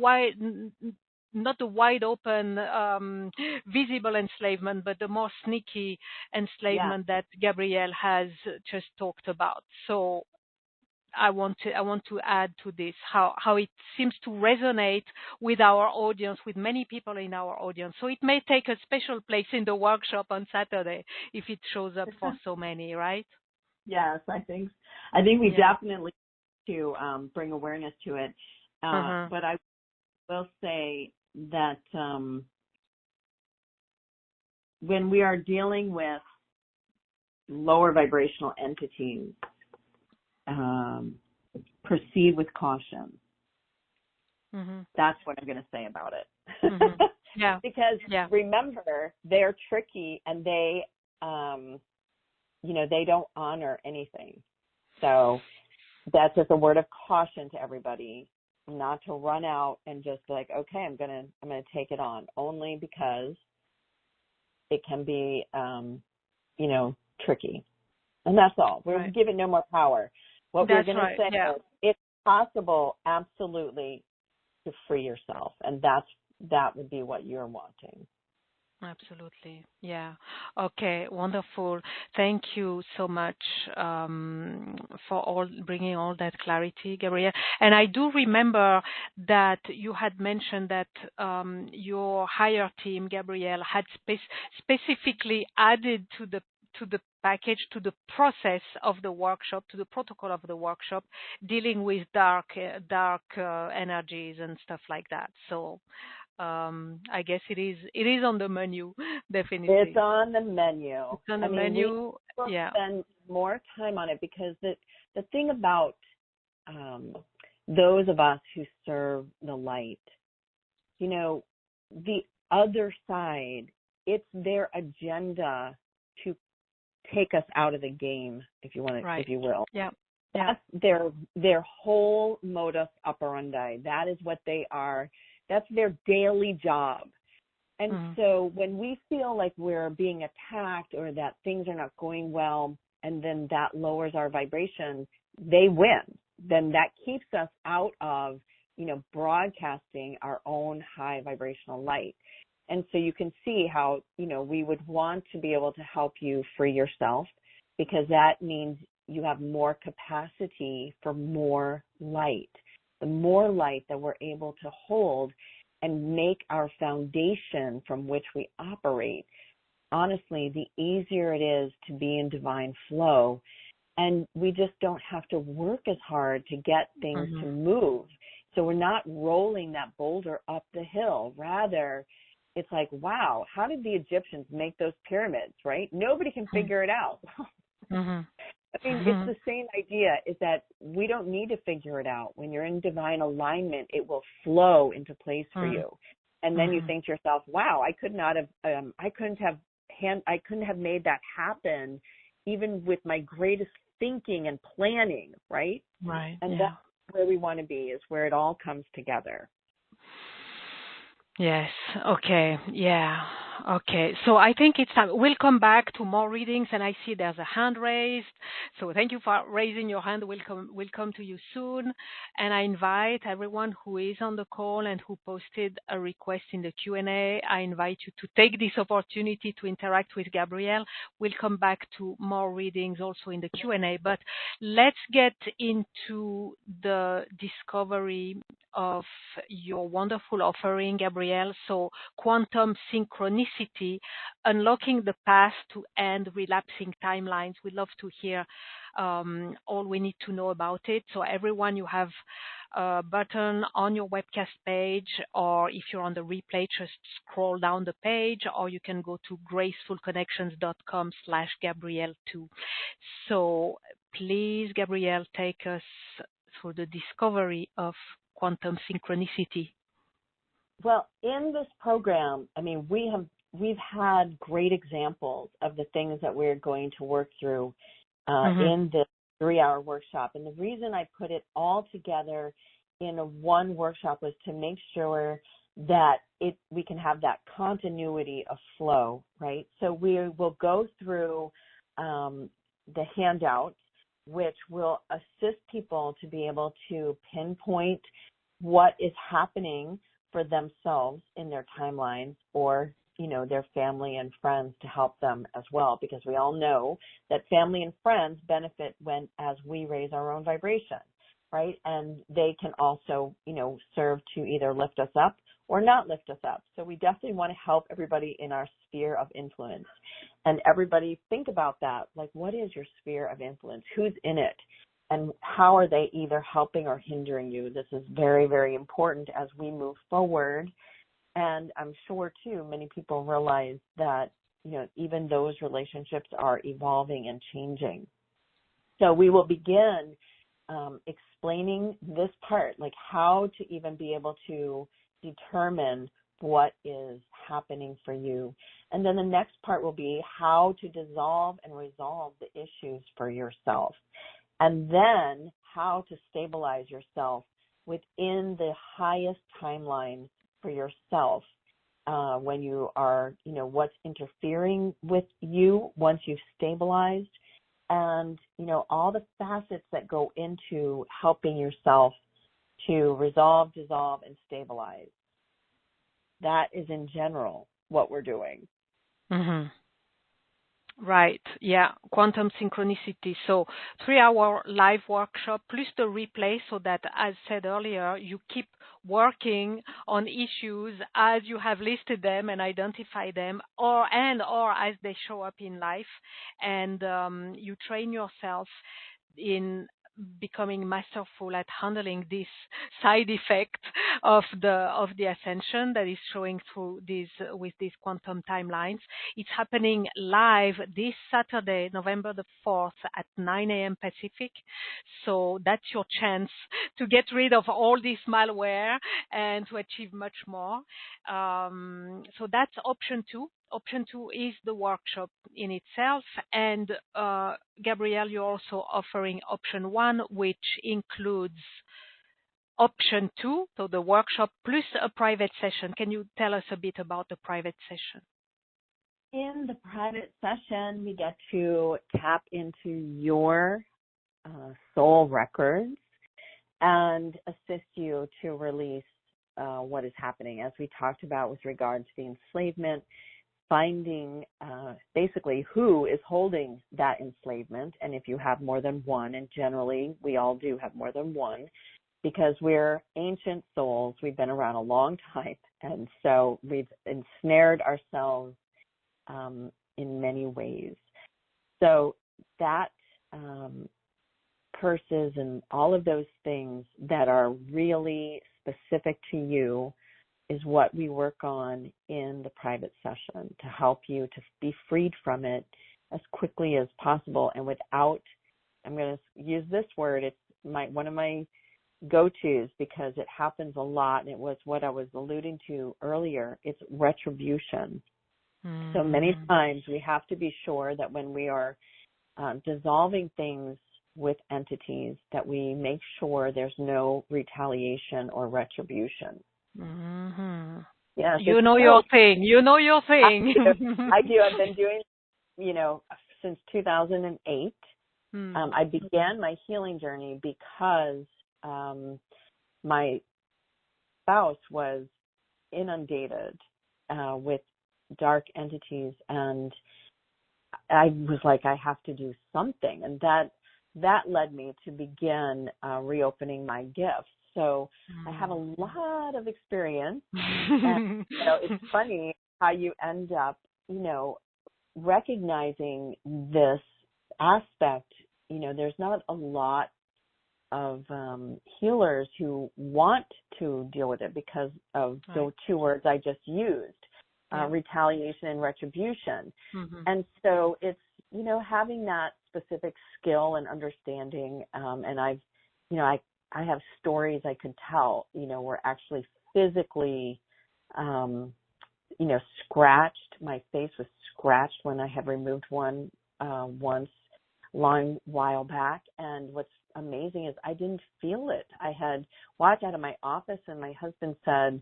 wide open, visible enslavement, but the more sneaky Yeah. enslavement that Gabrielle has just talked about. So I want to add to this how it seems to resonate with our audience, with many people in our audience. So it may take a special place in the workshop on Saturday if it shows up for so many, right? Yes, I think we Yeah. definitely need to bring awareness to it. Uh-huh. But I will say that when we are dealing with lower vibrational entities, proceed with caution. Mhm. That's what I'm going to say about it. Mhm. Yeah. Because Yeah. remember, they're tricky, and they, they don't honor anything. So that's just a word of caution to everybody, not to run out and just like, okay, I'm gonna take it on, only because it can be, tricky. And that's all. We're Right. giving no more power. What we're That's going to right. say Yeah. is it's possible, absolutely, to free yourself. And that would be what you're wanting. Absolutely. Yeah. Okay. Wonderful. Thank you so much for bringing all that clarity, Gabrielle. And I do remember that you had mentioned that your higher team, Gabrielle, had specifically added to the package, to the process of the workshop, to the protocol of the workshop, dealing with dark energies and stuff like that. So I guess it is on the menu, It's definitely. on the menu. It's on I the mean, we menu. will Yeah. spend more time on it, because the thing about those of us who serve the light, the other side, it's their agenda to take us out of the game, if you want to, Right. if you will. Yeah. Yeah. That's their whole modus operandi. That is what they are. That's their daily job. And Mhm. so when we feel like we're being attacked, or that things are not going well, and then that lowers our vibration, they win. Then that keeps us out of, broadcasting our own high vibrational light. And so you can see how, we would want to be able to help you free yourself, because that means you have more capacity for more light. The more light that we're able to hold and make our foundation from which we operate, honestly, the easier it is to be in divine flow. And we just don't have to work as hard to get things to move. So we're not rolling that boulder up the hill. Rather, it's like, wow, how did the Egyptians make those pyramids, right? Nobody can figure it out. I mean, it's the same idea, is that we don't need to figure it out. When you're in divine alignment, it will flow into place for you. And then you think to yourself, wow, I couldn't have made that happen even with my greatest thinking and planning, right? Right. And that's where we want to be, is where it all comes together. Yes. Okay. Yeah. Okay. So I think it's time. We'll come back to more readings, and I see there's a hand raised. So thank you for raising your hand. We'll come to you soon. And I invite everyone who is on the call and who posted a request in the Q&A. I invite you to take this opportunity to interact with Gabrielle. We'll come back to more readings also in the Q&A. But let's get into the discovery of your wonderful offering, Gabrielle. So quantum synchronicity, unlocking the path to end relapsing timelines. We'd love to hear all we need to know about it. So everyone, you have a button on your webcast page, or if you're on the replay, just scroll down the page, or you can go to gracefulconnections.com/Gabrielle2. So please, Gabrielle, take us through the discovery of quantum synchronicity. Well, in this program, I mean, we've had great examples of the things that we're going to work through in this 3-hour workshop. And the reason I put it all together in one workshop was to make sure that we can have that continuity of flow, right? So we will go through the handouts, which will assist people to be able to pinpoint what is happening for themselves in their timelines, or, their family and friends to help them as well, because we all know that family and friends benefit as we raise our own vibration, right? And they can also, serve to either lift us up or not lift us up. So we definitely want to help everybody in our sphere of influence. And everybody think about that. Like, what is your sphere of influence? Who's in it? And how are they either helping or hindering you? This is very, very important as we move forward. And I'm sure, too, many people realize that, even those relationships are evolving and changing. So we will begin explaining this part, like how to even be able to determine what is happening for you. And then the next part will be how to dissolve and resolve the issues for yourself. And then how to stabilize yourself within the highest timeline for yourself when you are, what's interfering with you once you've stabilized, and, all the facets that go into helping yourself to resolve, dissolve, and stabilize. That is in general what we're doing. Right. Yeah. Quantum synchronicity. So 3-hour live workshop plus the replay, so that, as said earlier, you keep working on issues as you have listed them and identify them, or as they show up in life, and you train yourself in becoming masterful at handling this side effect of the ascension that is showing through these quantum timelines. It's happening live this Saturday, November the 4th at 9 a.m. Pacific. So that's your chance to get rid of all this malware and to achieve much more. So that's option 2. Option 2 is the workshop in itself, and Gabrielle, you're also offering option 1, which includes option 2, so the workshop plus a private session. Can you tell us a bit about the private session? In the private session, we get to tap into your soul records and assist you to release what is happening. As we talked about with regard to the enslavement, finding basically who is holding that enslavement, and if you have more than one, and generally we all do have more than one, because we're ancient souls, we've been around a long time, and so we've ensnared ourselves in many ways. So that curses and all of those things that are really specific to you is what we work on in the private session to help you to be freed from it as quickly as possible and without, I'm going to use this word, it's one of my go-tos because it happens a lot, and it was what I was alluding to earlier. It's retribution. So many times we have to be sure that when we are dissolving things with entities that we make sure there's no retaliation or retribution. Mm-hmm. Yes, You know your thing. You know your thing. I do. I've been doing, since 2008. I began my healing journey because my spouse was inundated with dark entities, and I was like, I have to do something, and that led me to begin reopening my gifts. So I have a lot of experience, and it's funny how you end up, recognizing this aspect. There's not a lot of healers who want to deal with it because of the two words I just used, retaliation and retribution. And so it's, having that specific skill and understanding, and I have stories I could tell, where actually physically, scratched. My face was scratched when I had removed one once long while back. And what's amazing is I didn't feel it. I had walked out of my office and my husband said,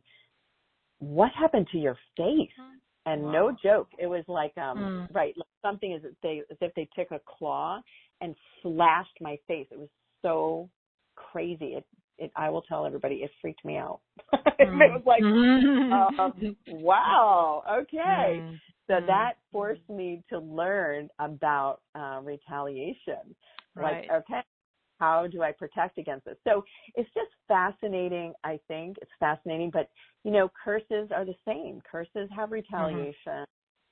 "What happened to your face?" And no joke, it was like, like something as if they took a claw and slashed my face. It was so crazy. I will tell everybody, it freaked me out. It was like, wow, okay. So that forced me to learn about retaliation. Like, okay, how do I protect against this? So it's just fascinating, I think. It's fascinating, but, curses are the same. Curses have retaliation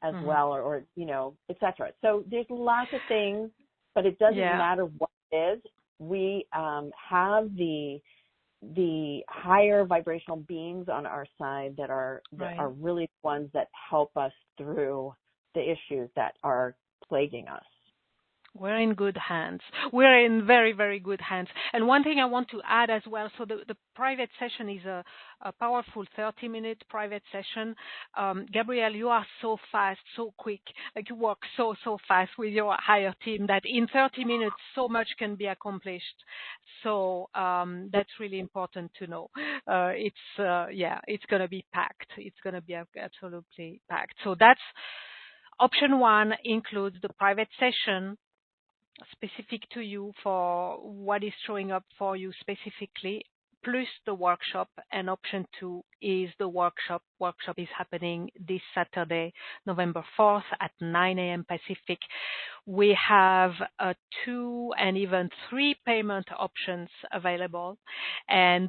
as well, or, et cetera. So there's lots of things, but it doesn't matter what it is. We have the higher vibrational beings on our side that are really the ones that help us through the issues that are plaguing us. We're in good hands. We're in very, very good hands. And one thing I want to add as well, so the private session is a powerful 30-minute private session. Gabrielle, you are so fast, so quick. Like you work so fast with your higher team that in 30 minutes, so much can be accomplished. So that's really important to know. It's going to be packed. It's going to be absolutely packed. So that's option one, includes the private session specific to you for what is showing up for you specifically, plus the workshop. And option two is the workshop. Workshop is happening this Saturday, November 4th at 9 a.m. Pacific. We have 2 and even 3 payment options available. And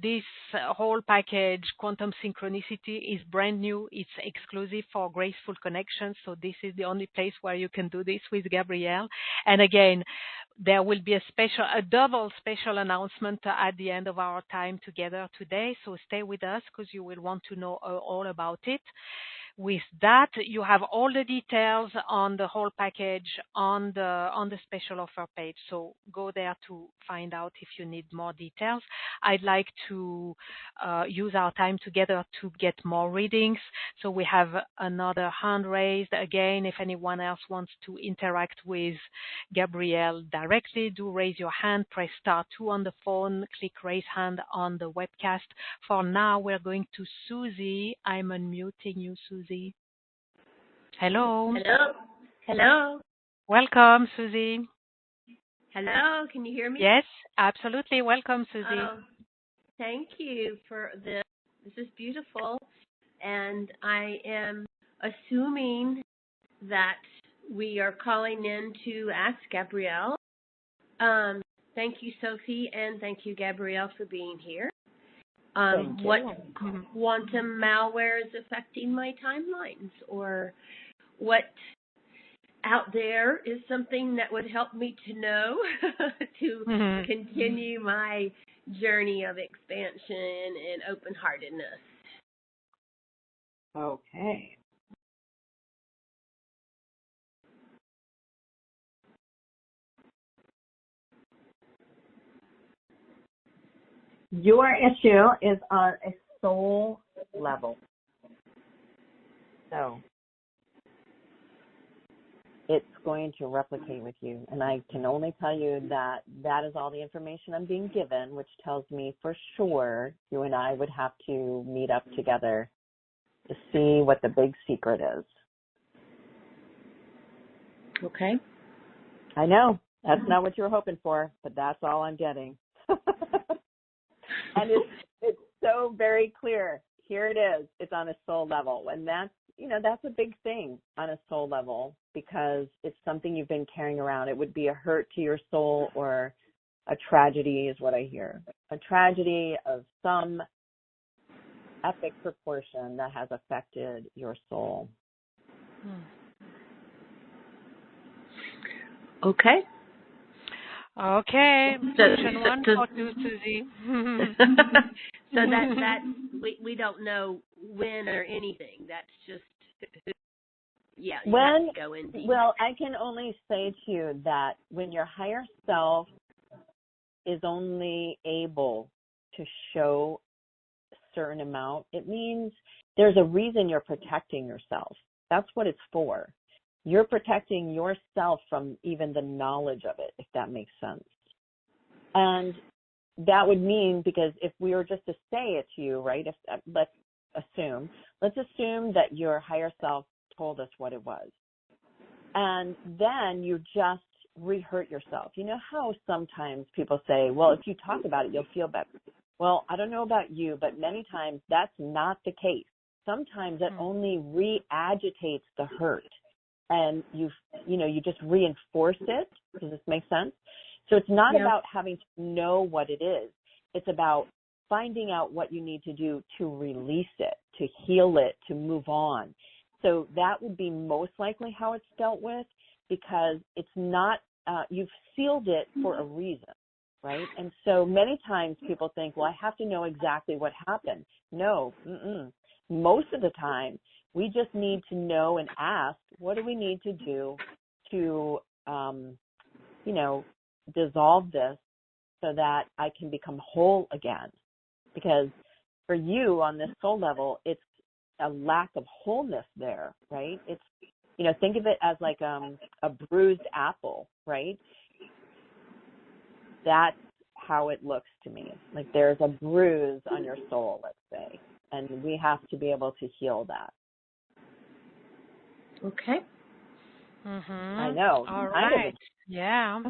this whole package, Quantum Synchronicity, is brand new. It's exclusive for Graceful Connections. So this is the only place where you can do this with Gabrielle. And again, there will be a double special announcement at the end of our time together today. So stay with us because you will want to know all about it. With that, you have all the details on the whole package on the special offer page. So go there to find out if you need more details. I'd like to use our time together to get more readings. So we have another hand raised. Again, if anyone else wants to interact with Gabrielle directly, do raise your hand, press star 2 on the phone, click raise hand on the webcast. For now, we're going to Susie. I'm unmuting you, Susie. Hello. Hello. Hello. Welcome, Susie. Hello. Can you hear me? Yes, absolutely. Welcome, Susie. Thank you for this. This is beautiful. And I am assuming that we are calling in to ask Gabrielle. Thank you, Sophie, and thank you, Gabrielle, for being here. Thank you. What quantum malware is affecting my timelines, or what out there is something that would help me to know to continue my journey of expansion and open-heartedness. Okay. Your issue is on a soul level. So it's going to replicate with you. And I can only tell you that that is all the information I'm being given, which tells me for sure you and I would have to meet up together to see what the big secret is. Okay. I know. That's not what you were hoping for, but that's all I'm getting. And it's so very clear. Here it is. It's on a soul level. And that's, that's a big thing on a soul level because it's something you've been carrying around. It would be a hurt to your soul or a tragedy is what I hear. A tragedy of some epic proportion that has affected your soul. Okay. Okay. Option one for you, Susie. So that we don't know when or anything. That's just you have to go in deep. Well, I can only say to you that when your higher self is only able to show a certain amount, it means there's a reason you're protecting yourself. That's what it's for. You're protecting yourself from even the knowledge of it, if that makes sense. And that would mean, because if we were just to say it to you, right, let's assume that your higher self told us what it was. And then you just re-hurt yourself. You know how sometimes people say, well, if you talk about it, you'll feel better. Well, I don't know about you, but many times that's not the case. Sometimes it only re-agitates the hurt. And you just reinforce it. Does this make sense? So it's not about having to know what it is. It's about finding out what you need to do to release it, to heal it, to move on. So that would be most likely how it's dealt with, because it's not, you've sealed it for a reason, right? And so many times people think, well, I have to know exactly what happened. No, most of the time, we just need to know and ask, what do we need to do to, dissolve this so that I can become whole again? Because for you on this soul level, it's a lack of wholeness there, right? It's, think of it as like a bruised apple, right? That's how it looks to me. Like there's a bruise on your soul, let's say, and we have to be able to heal that. Okay. I know. All right. Yeah.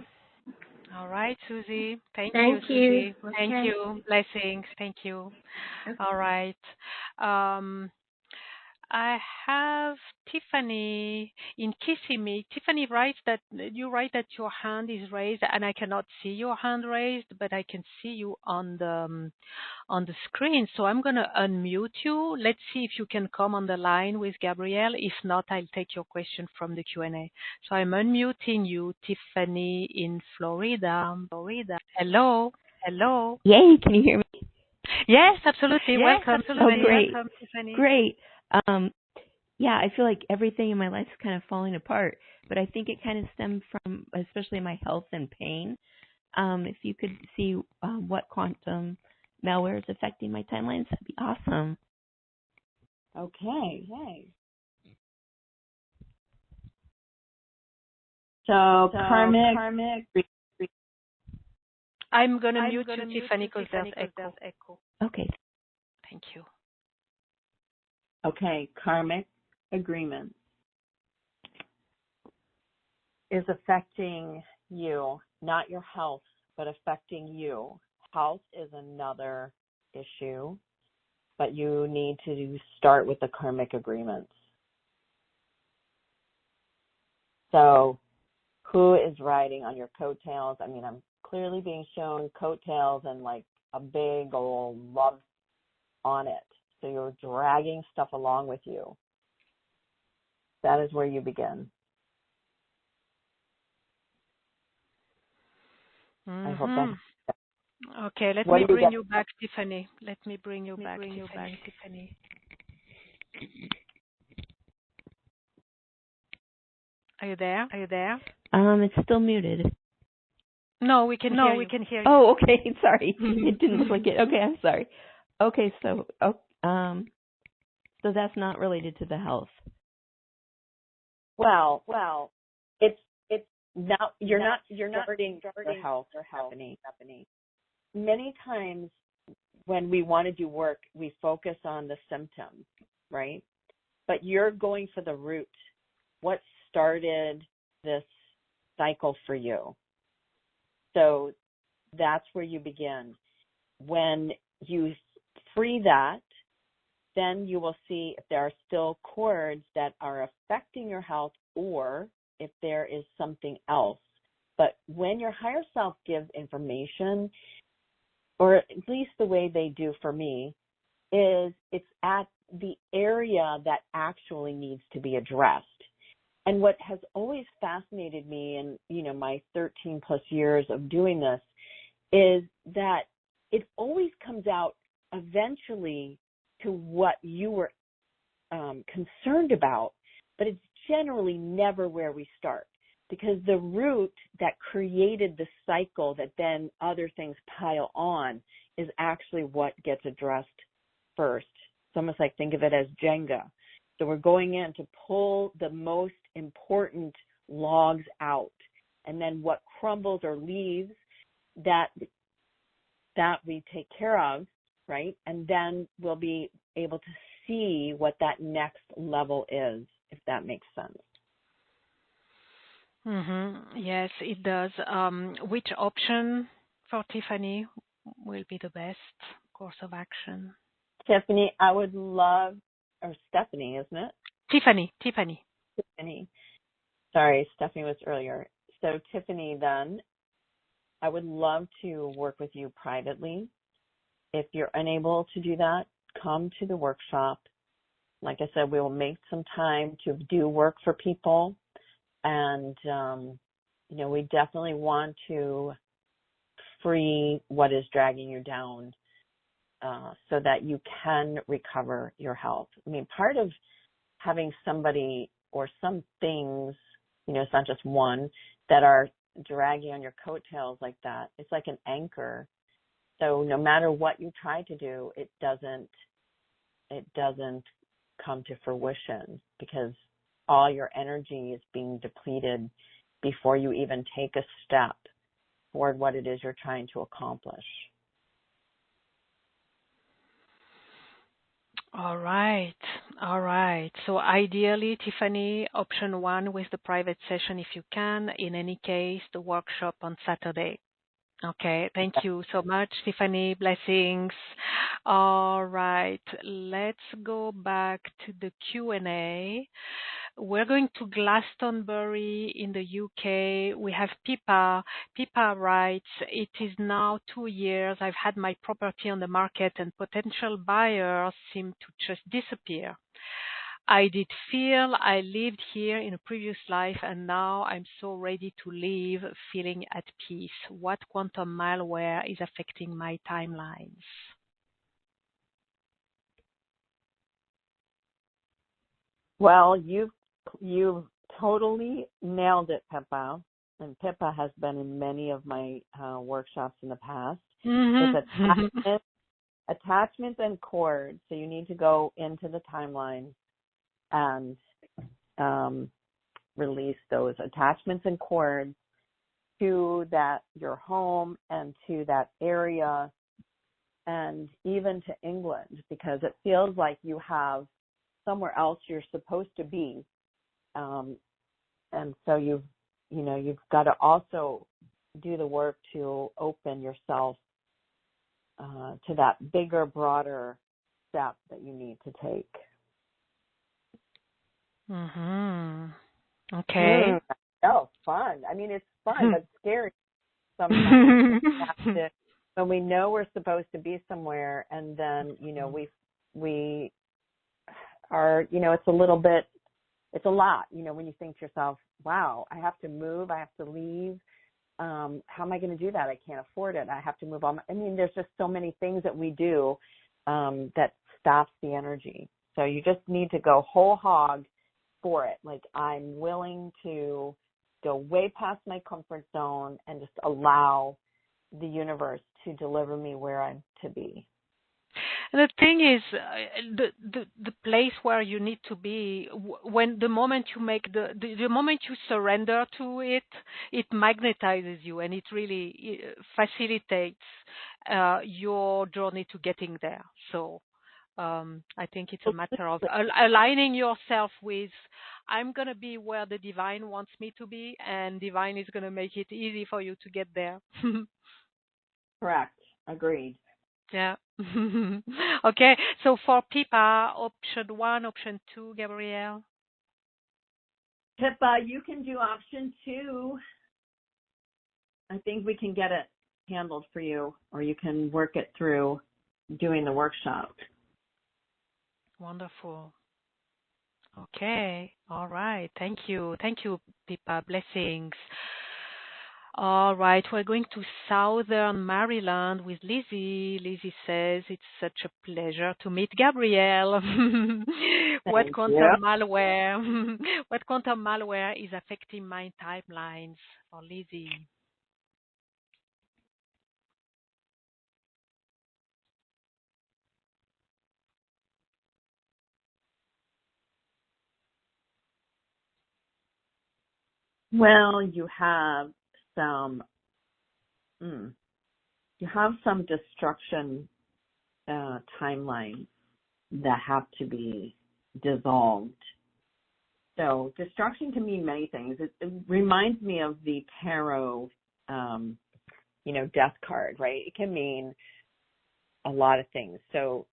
All right, Susie. Thank you, Susie. Okay. Thank you. Blessings. Thank you. Okay. All right. I have Tiffany in Kissimmee. Tiffany writes that you write that your hand is raised, and I cannot see your hand raised, but I can see you on the screen. So I'm going to unmute you. Let's see if you can come on the line with Gabrielle. If not, I'll take your question from the Q&A. So I'm unmuting you, Tiffany in Florida. Hello. Yay, can you hear me? Yes, absolutely. Welcome. Oh, great. Welcome, Tiffany. Great. Yeah, I feel like everything in my life is kind of falling apart, but I think it kind of stemmed from, especially my health and pain. If you could see what quantum malware is affecting my timelines, that'd be awesome. Okay. So karmic. I'm going to mute you, Tiffany, because there's echo. Okay. Thank you. Okay, karmic agreement is affecting you, not your health, but affecting you. Health is another issue, but you need to start with the karmic agreements. So who is riding on your coattails? I mean, I'm clearly being shown coattails and like a big old love on it. So you're dragging stuff along with you. That is where you begin. I hope that. Okay, let What me do bring you back, Tiffany. Let me bring you back, Tiffany. Are you there? It's still muted. No, we can hear you. Oh, okay. Sorry, it didn't click it. Okay, I'm sorry. Okay, so so that's not related to the health. Well, it's not. You're not starting the health happening. Many times when we want to do work, we focus on the symptoms, right? But you're going for the root. What started this cycle for you? So that's where you begin. When you free that, then you will see if there are still cords that are affecting your health or if there is something else. But when your higher self gives information, or at least the way they do for me, is it's at the area that actually needs to be addressed. And what has always fascinated me in, my 13 plus years of doing this is that it always comes out eventually to what you were concerned about, but it's generally never where we start, because the root that created the cycle that then other things pile on is actually what gets addressed first. It's almost like, think of it as Jenga. So we're going in to pull the most important logs out, and then what crumbles or leaves that we take care of, right? And then we'll be able to see what that next level is, if that makes sense. Yes, it does. Which option for Tiffany will be the best course of action? Tiffany, I would love, or Stephanie, isn't it? Tiffany. Sorry, Stephanie was earlier. So Tiffany, then, I would love to work with you privately. If you're unable to do that, come to the workshop. Like I said, we will make some time to do work for people. And, we definitely want to free what is dragging you down so that you can recover your health. I mean, part of having somebody or some things, it's not just one, that are dragging on your coattails like that. It's like an anchor. So no matter what you try to do, it doesn't come to fruition, because all your energy is being depleted before you even take a step toward what it is you're trying to accomplish. All right. So ideally, Tiffany, option 1 with the private session if you can. In any case, the workshop on Saturday. Okay, thank you so much, Tiffany. Blessings. All right, let's go back to the Q&A. We're going to Glastonbury in the UK. We have Pippa. Pippa writes, it is now 2 years I've had my property on the market and potential buyers seem to just disappear. I did feel I lived here in a previous life, and now I'm so ready to leave, feeling at peace. What quantum malware is affecting my timelines? Well, you've totally nailed it, Pippa. And Pippa has been in many of my workshops in the past. It's attachments and cords. So you need to go into the timeline and release those attachments and cords to your home and to that area, and even to England, because it feels like you have somewhere else you're supposed to be, and so you've got to also do the work to open yourself to that bigger, broader step that you need to take. Mhm. Okay. Oh, fun. I mean, it's fun, but scary sometimes. When we know we're supposed to be somewhere, and then we are, it's a little bit, it's a lot. When you think to yourself, "Wow, I have to move, I have to leave. How am I going to do that? I can't afford it. I have to move on." I mean, there's just so many things that we do that stops the energy. So you just need to go whole hog for it. Like, I'm willing to go way past my comfort zone and just allow the universe to deliver me where I'm to be. And the thing is, the place where you need to be, when the moment you make the moment you surrender to it, it magnetizes you, and it really facilitates your journey to getting there. So I think it's a matter of aligning yourself with, I'm going to be where the divine wants me to be, and divine is going to make it easy for you to get there. Correct. Agreed. Yeah. Okay. So for Pippa, option 1, option 2, Gabrielle. Pippa, you can do option 2. I think we can get it handled for you, or you can work it through doing the workshop. Wonderful. Okay. All right. Thank you. Thank you, Pippa. Blessings. All right, we're going to Southern Maryland with Lizzie. Lizzie says, it's such a pleasure to meet Gabrielle. What quantum malware? What quantum malware is affecting my timelines? For Lizzie. Well, you have some destruction timelines that have to be dissolved. So destruction can mean many things. It reminds me of the tarot, death card, right? It can mean a lot of things. So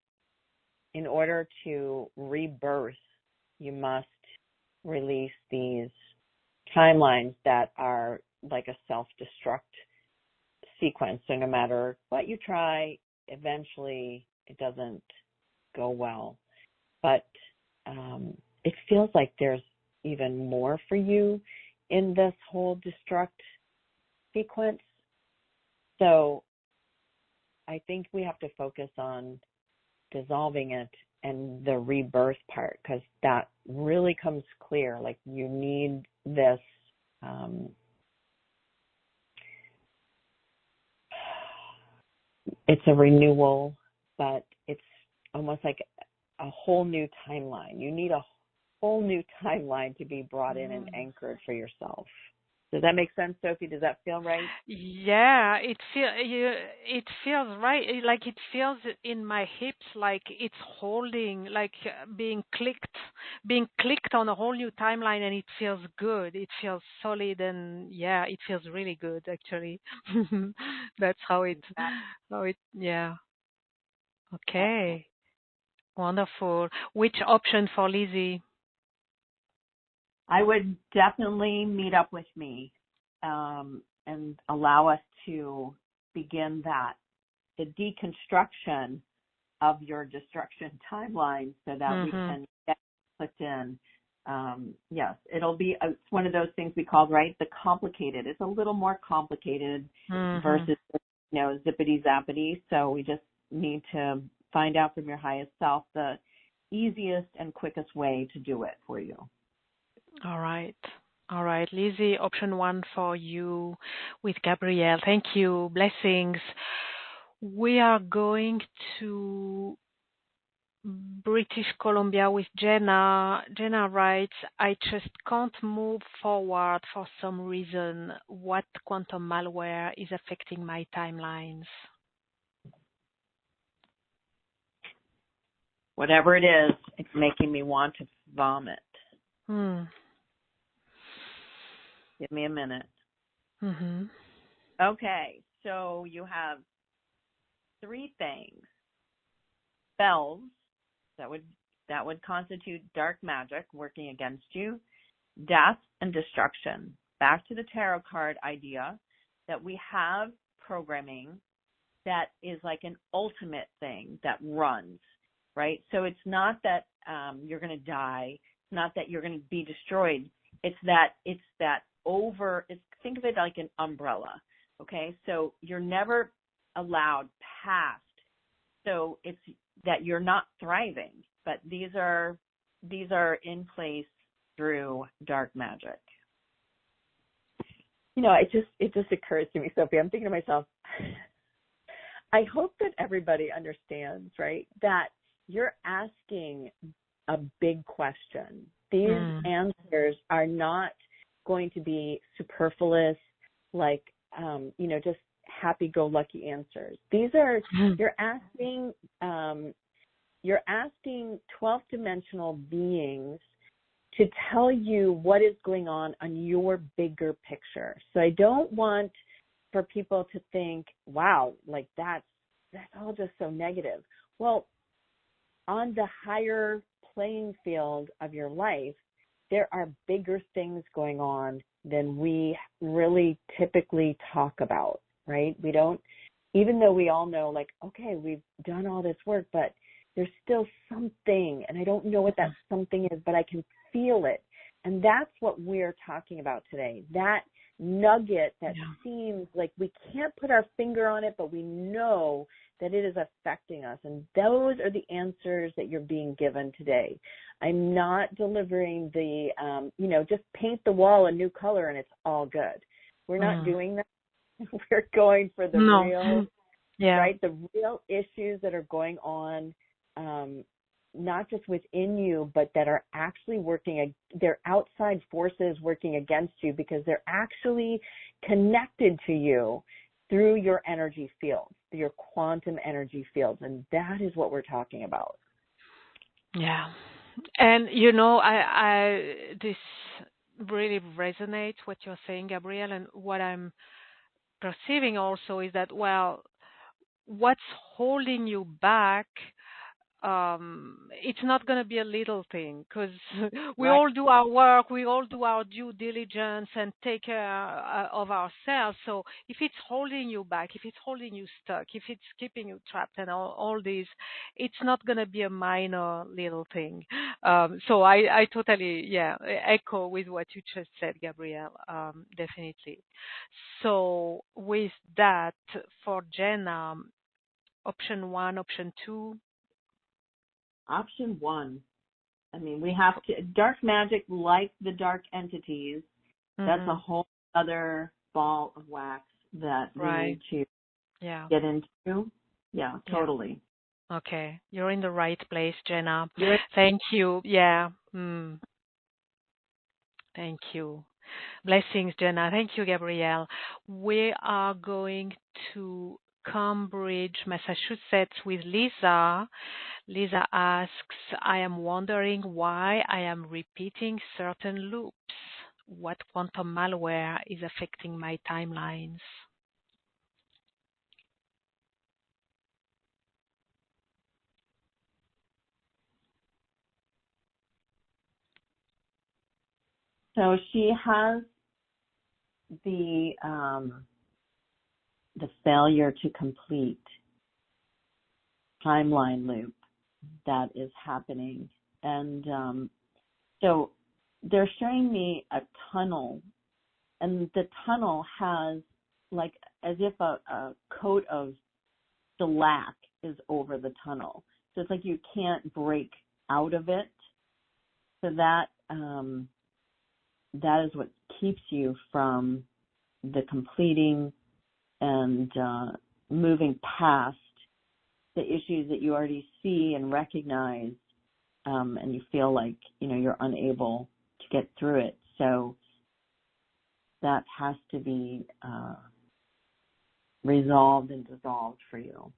in order to rebirth, you must release these timelines that are like a self-destruct sequence. So no matter what you try, eventually it doesn't go well. But it feels like there's even more for you in this whole destruct sequence. So I think we have to focus on dissolving it and the rebirth part, because that really comes clear. Like, you need this it's a renewal, but it's almost like a whole new timeline. You need a whole new timeline to be brought in and anchored for yourself. Does that make sense, Sophie? Does that feel right? Yeah, it feels right. Like, it feels in my hips, like it's holding, like being clicked on a whole new timeline, and it feels good. It feels solid, and yeah, it feels really good actually. That's how it. Yeah. Okay. Wonderful. Which option for Lizzie? I would definitely meet up with me and allow us to begin the deconstruction of your destruction timeline so that we can get clicked in. Yes, it's one of those things we call, right, the complicated. It's a little more complicated versus, zippity zappity. So we just need to find out from your highest self the easiest and quickest way to do it for you. All right. All right, Lizzie, option 1 for you with Gabrielle. Thank you. Blessings. We are going to British Columbia with Jenna. Jenna writes, I just can't move forward for some reason. What quantum malware is affecting my timelines? Whatever it is, it's making me want to vomit. Give me a minute. Okay, so you have three things: spells that would constitute dark magic working against you, death and destruction. Back to the tarot card idea that we have programming that is like an ultimate thing that runs, right? So it's not that you're going to die. It's not that you're going to be destroyed. Think of it like an umbrella, okay? So you're never allowed past. So it's that you're not thriving, but these are in place through dark magic. It just occurs to me, Sophie, I'm thinking to myself, I hope that everybody understands, right, that you're asking a big question. These answers are not going to be superfluous, like, just happy-go-lucky answers. These are, you're asking 12-dimensional beings to tell you what is going on your bigger picture. So I don't want for people to think, wow, like that's all just so negative. Well, on the higher playing field of your life, there are bigger things going on than we really typically talk about, right? We don't, even though we all know, like, okay, we've done all this work, but there's still something, and I don't know what that something is, but I can feel it. And that's what we're talking about today. That nugget that seems like we can't put our finger on it, but we know that it is affecting us. And those are the answers that you're being given today. I'm not delivering the, just paint the wall a new color and it's all good. We're not doing that. We're going for the real, right? The real issues that are going on, not just within you, but that are actually they're outside forces working against you because they're actually connected to you through your energy fields, your quantum energy fields. And that is what we're talking about. Yeah. And, this really resonates what you're saying, Gabrielle, and what I'm perceiving also is that, what's holding you back, it's not going to be a little thing because we all do our work, we all do our due diligence and take care of ourselves. So if it's holding you back, if it's holding you stuck, if it's keeping you trapped and all this, it's not going to be a minor little thing. So I totally, echo with what you just said, Gabrielle, definitely. So with that, for Jenna, option 1, option 2. Option 1. I mean, we have to, dark magic, like the dark entities, that's a whole other ball of wax that we need to get into. Yeah, totally. Yeah. Okay. You're in the right place, Jenna. Thank you. Yeah. Thank you. Blessings, Jenna. Thank you, Gabrielle. We are going to Cambridge, Massachusetts with Lisa. Lisa asks, I am wondering why I am repeating certain loops. What quantum malware is affecting my timelines? So she has the failure to complete timeline loop that is happening. And so they're showing me a tunnel, and the tunnel has like as if a coat of shellac is over the tunnel. So it's like you can't break out of it. So that that is what keeps you from the completing and moving past the issues that you already see and recognize, and you feel like, you're unable to get through it. So that has to be resolved and dissolved for you.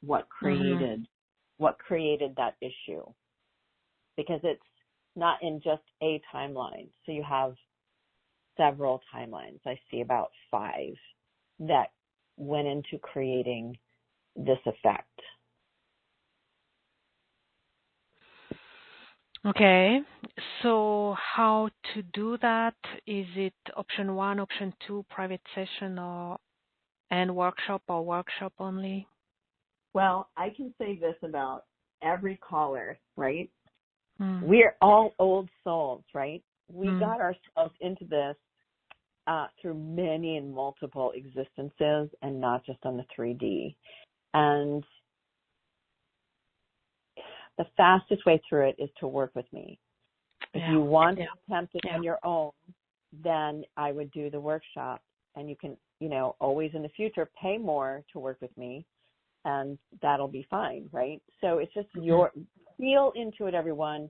What created that issue? Because it's not in just a timeline. So you have several timelines. I see about 5 that went into creating this effect. Okay, so how to do that? Is it option 1, option 2, private session and workshop, or workshop only? Well, I can say this about every caller, right? Mm. We're all old souls, right? We got ourselves into this through many and multiple existences, and not just on the 3D. And the fastest way through it is to work with me. If you want to attempt it on your own, then I would do the workshop. And you can, always in the future pay more to work with me, and that'll be fine, right? So it's just feel into it, everyone,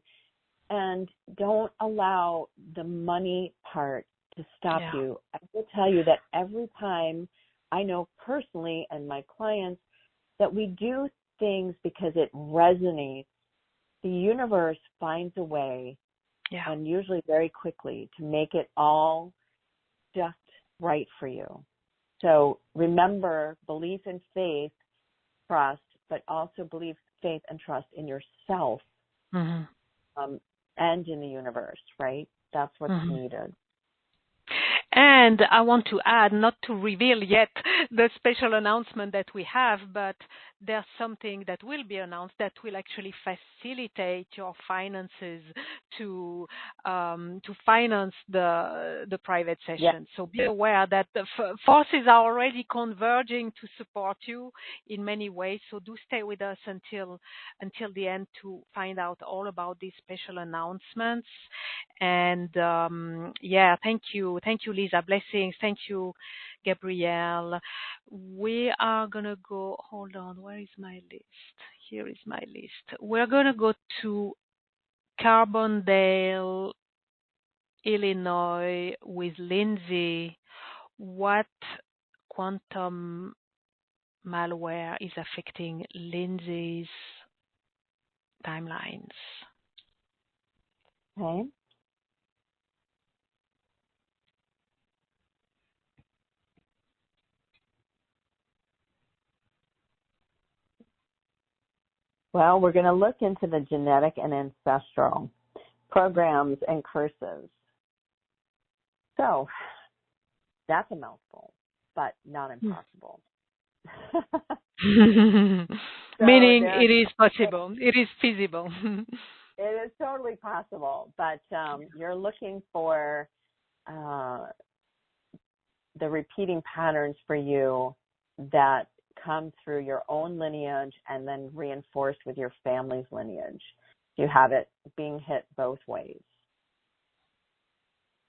and don't allow the money part to stop you. I will tell you that every time, I know personally and my clients, that we do things because it resonates, the universe finds a way, and usually very quickly, to make it all just right for you. So remember, belief and faith, trust, but also belief, faith, and trust in yourself and in the universe, right? That's what's needed. And I want to add, not to reveal yet the special announcement that we have, but there's something that will be announced that will actually facilitate your finances to finance the private session. So be aware that the forces are already converging to support you in many ways. So do stay with us until the end to find out all about these special announcements. And thank you, Lisa. Blessings. Thank you, Gabrielle. We are gonna go. Hold on. Where is my list? Here is my list. We're gonna go to Carbondale, Illinois, with Lindsay. What quantum malware is affecting Lindsay's timelines? Okay. Well, we're going to look into the genetic and ancestral programs and curses. So that's a mouthful, but not impossible. Meaning it is possible. It is feasible. It is totally possible, but you're looking for the repeating patterns for you that come through your own lineage and then reinforced with your family's lineage. You have it being hit both ways,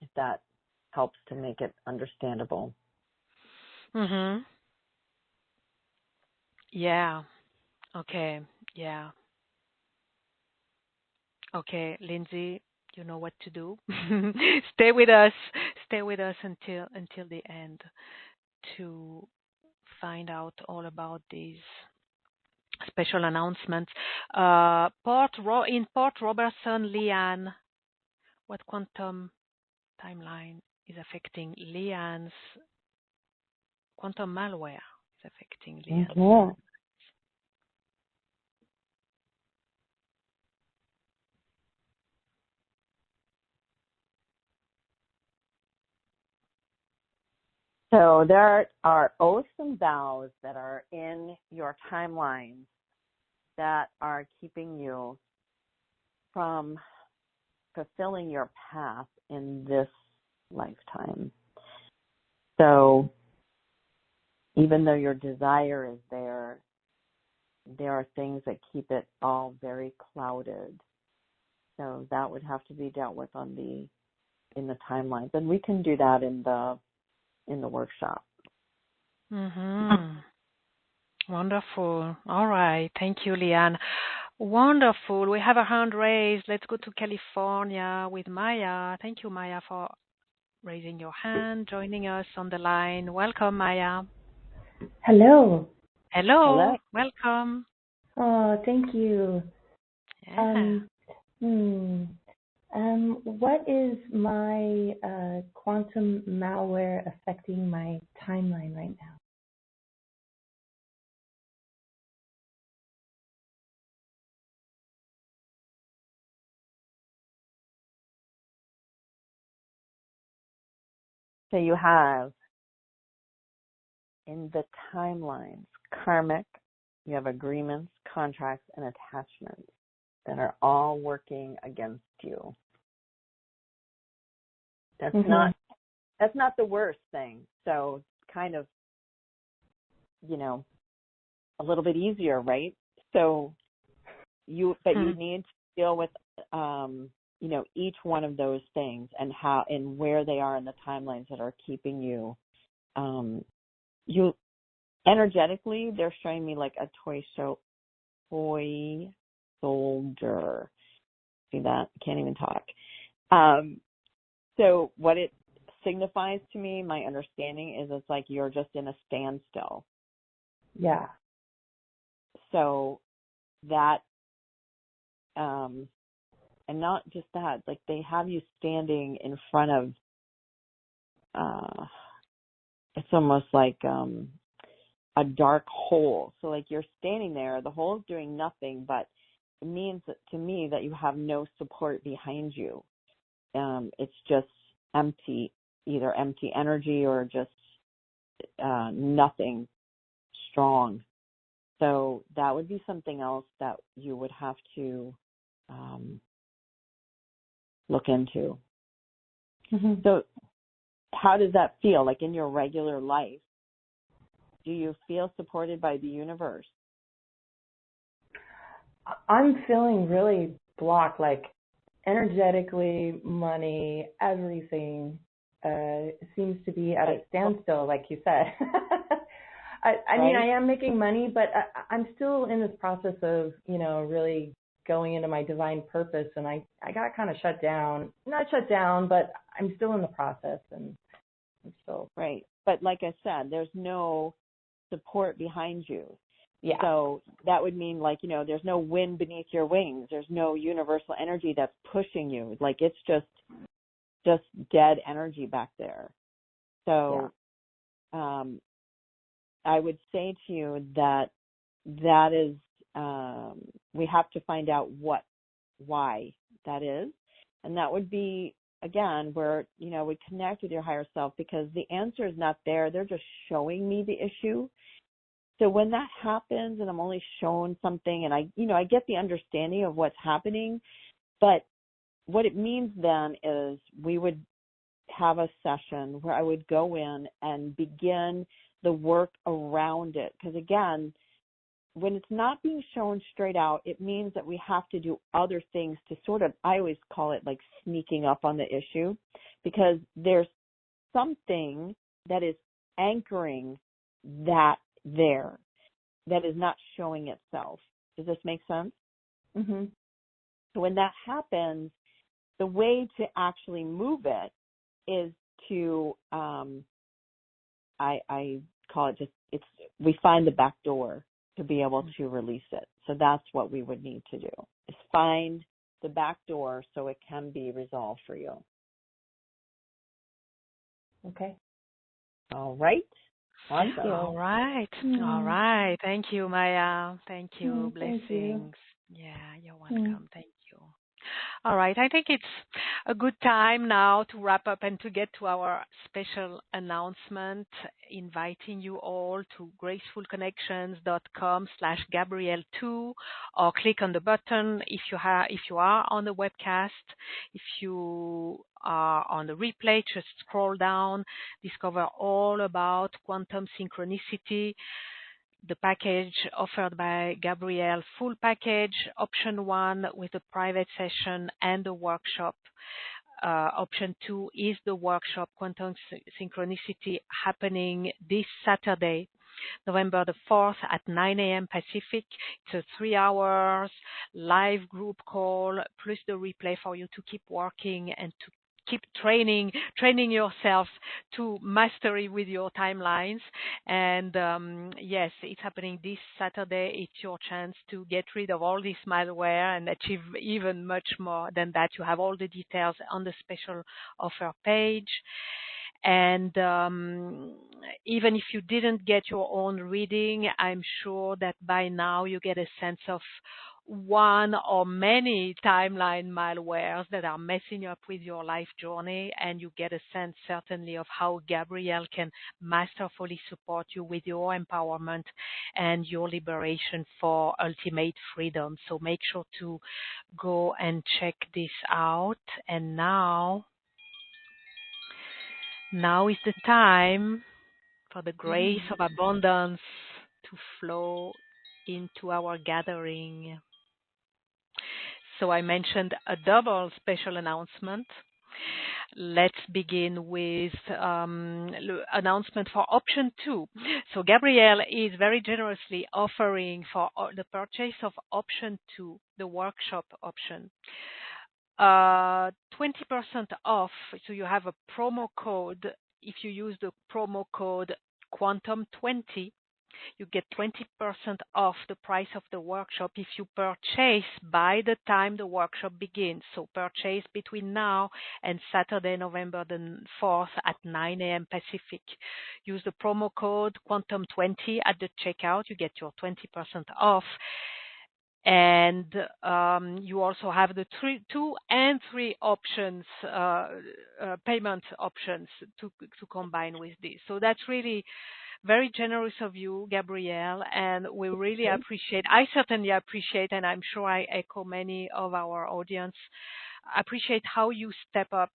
if that helps to make it understandable. Yeah. Okay. Yeah. Okay, Lindsay, you know what to do. Stay with us. Stay with us until the end to find out all about these special announcements. In Port Robertson, Leanne, what quantum timeline is affecting Leanne's quantum malware is affecting Leanne's? Okay. So there are oaths and vows that are in your timeline that are keeping you from fulfilling your path in this lifetime. So even though your desire is there are things that keep it all very clouded. So that would have to be dealt with in the timelines. And we can do that in the workshop. Wonderful. All right. Thank you, Leanne. Wonderful. We have a hand raised. Let's go to California with Maya. Thank you, Maya, for raising your hand, joining us on the line. Welcome, Maya. Hello. Hello. Welcome. Oh, thank you. Yeah. What is my quantum malware affecting my timeline right now? So you have in the timelines, karmic, you have agreements, contracts, and attachments that are all working against you. That's not the worst thing. So kind of, a little bit easier, right? So you need to deal with, each one of those things and how and where they are in the timelines that are keeping you. You energetically, they're showing me like a toy soldier. See that? Can't even talk. So what it signifies to me, my understanding is it's like you're just in a standstill. Yeah. So that, and not just that, like they have you standing in front of, it's almost like a dark hole. So like you're standing there, the hole's doing nothing, but it means to me that you have no support behind you. It's just empty, either empty energy or just nothing strong. So that would be something else that you would have to look into. Mm-hmm. So how does that feel? Like in your regular life, do you feel supported by the universe? I'm feeling really blocked, like energetically, money, everything seems to be at a standstill, like you said. I mean, I am making money, but I'm still in this process of, really going into my divine purpose, and I got kind of shut down. Not shut down, but I'm still in the process, and I'm still... Right. But like I said, there's no support behind you. Yeah. So that would mean like, there's no wind beneath your wings. There's no universal energy that's pushing you. Like it's just dead energy back there. So I would say to you that is, we have to find out why that is. And that would be, again, where, we connect with your higher self, because the answer is not there. They're just showing me the issue. So when that happens and I'm only shown something and I get the understanding of what's happening, but what it means then is we would have a session where I would go in and begin the work around it. Because again, when it's not being shown straight out, it means that we have to do other things to sort of, I always call it like sneaking up on the issue, because there's something that is anchoring that there that is not showing itself. Does this make sense? Mm-hmm. So when that happens, the way to actually move it is to, I call it we find the back door to be able to release it. So that's what we would need to do, is find the back door so it can be resolved for you. Okay. All right. Awesome. All right. All right. Thank you, Maya. Thank you. Thank Blessings. you. Yeah, you're welcome. Thank you. All right. I think it's a good time now to wrap up and to get to our special announcement, inviting you all to gracefulconnections.com/Gabrielle2, or click on the button if you are on the webcast. If you are on the replay, just scroll down, discover all about quantum synchronicity, the package offered by Gabrielle, full package, option 1 with a private session and a workshop. Option 2 is the workshop Quantum Synchronicity, happening this Saturday, November the 4th at 9 a.m. Pacific. It's a 3 hours live group call, plus the replay for you to keep working and to keep training yourself to mastery with your timelines. And yes, it's happening this Saturday. It's your chance to get rid of all this malware and achieve even much more than that. You have all the details on the special offer page. And even if you didn't get your own reading, I'm sure that by now you get a sense of one or many timeline malwares that are messing up with your life journey, and you get a sense certainly of how Gabrielle can masterfully support you with your empowerment and your liberation for ultimate freedom. So make sure to go and check this out. And now is the time for the grace of abundance to flow into our gathering. So I mentioned a double special announcement. Let's begin with announcement for option 2. So Gabrielle is very generously offering for the purchase of option 2, the workshop option, 20% off. So you have a promo code. If you use the promo code Quantum20, you get 20% off the price of the workshop if you purchase by the time the workshop begins. So purchase between now and Saturday, November the 4th at 9 a.m. Pacific. Use the promo code Quantum20 at the checkout. You get your 20% off. And you also have the 2 and 3 options, payment options to combine with this. So that's really very generous of you, Gabrielle, and we really appreciate, I certainly appreciate, and I'm sure I echo many of our audience, appreciate how you step up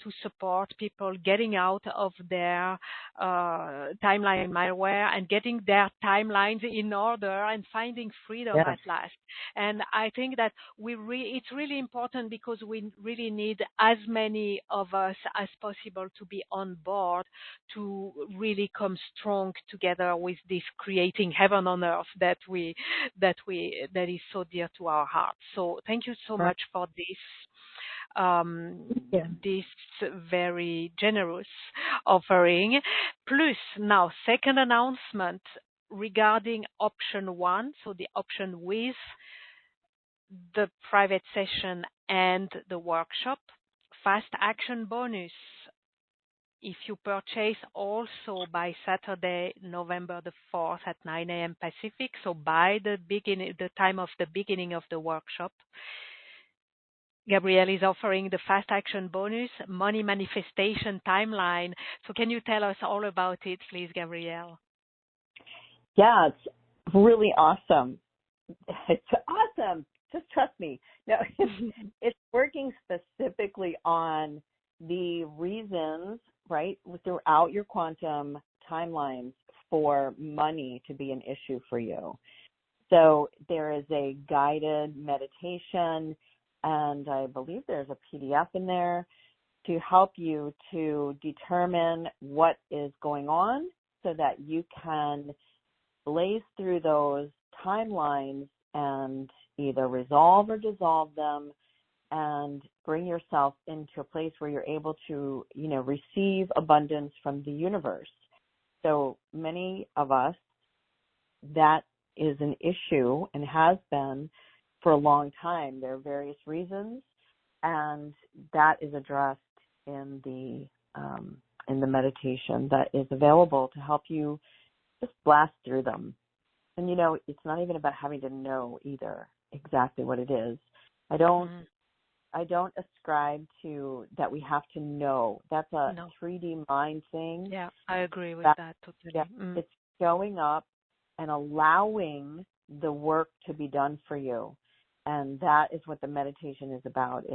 to support people getting out of their timeline malware and getting their timelines in order and finding freedom at last. And I think that it's really important because we really need as many of us as possible to be on board to really come strong together with this creating heaven on earth that is so dear to our hearts. So thank you so much for this. This very generous offering. Plus, now, second announcement regarding option 1, so the option with the private session and the workshop, fast action bonus. If you purchase also by Saturday, November the 4th at 9 a.m. Pacific, so by the time of the beginning of the workshop, Gabrielle is offering the fast action bonus, money manifestation timeline. So can you tell us all about it, please, Gabrielle? Yeah, it's really awesome. It's awesome. Just trust me. No, it's working specifically on the reasons, right, throughout your quantum timelines for money to be an issue for you. So there is a guided meditation, and I believe there's a PDF in there to help you to determine what is going on so that you can blaze through those timelines and either resolve or dissolve them and bring yourself into a place where you're able to, receive abundance from the universe. So many of us, that is an issue and has been for a long time. There are various reasons, and that is addressed in the meditation that is available to help you just blast through them. And it's not even about having to know either exactly what it is. I don't ascribe to that we have to know. That's a 3D mind thing. Yeah, I agree with that totally. Yeah, it's showing up and allowing the work to be done for you. And that is what the meditation is about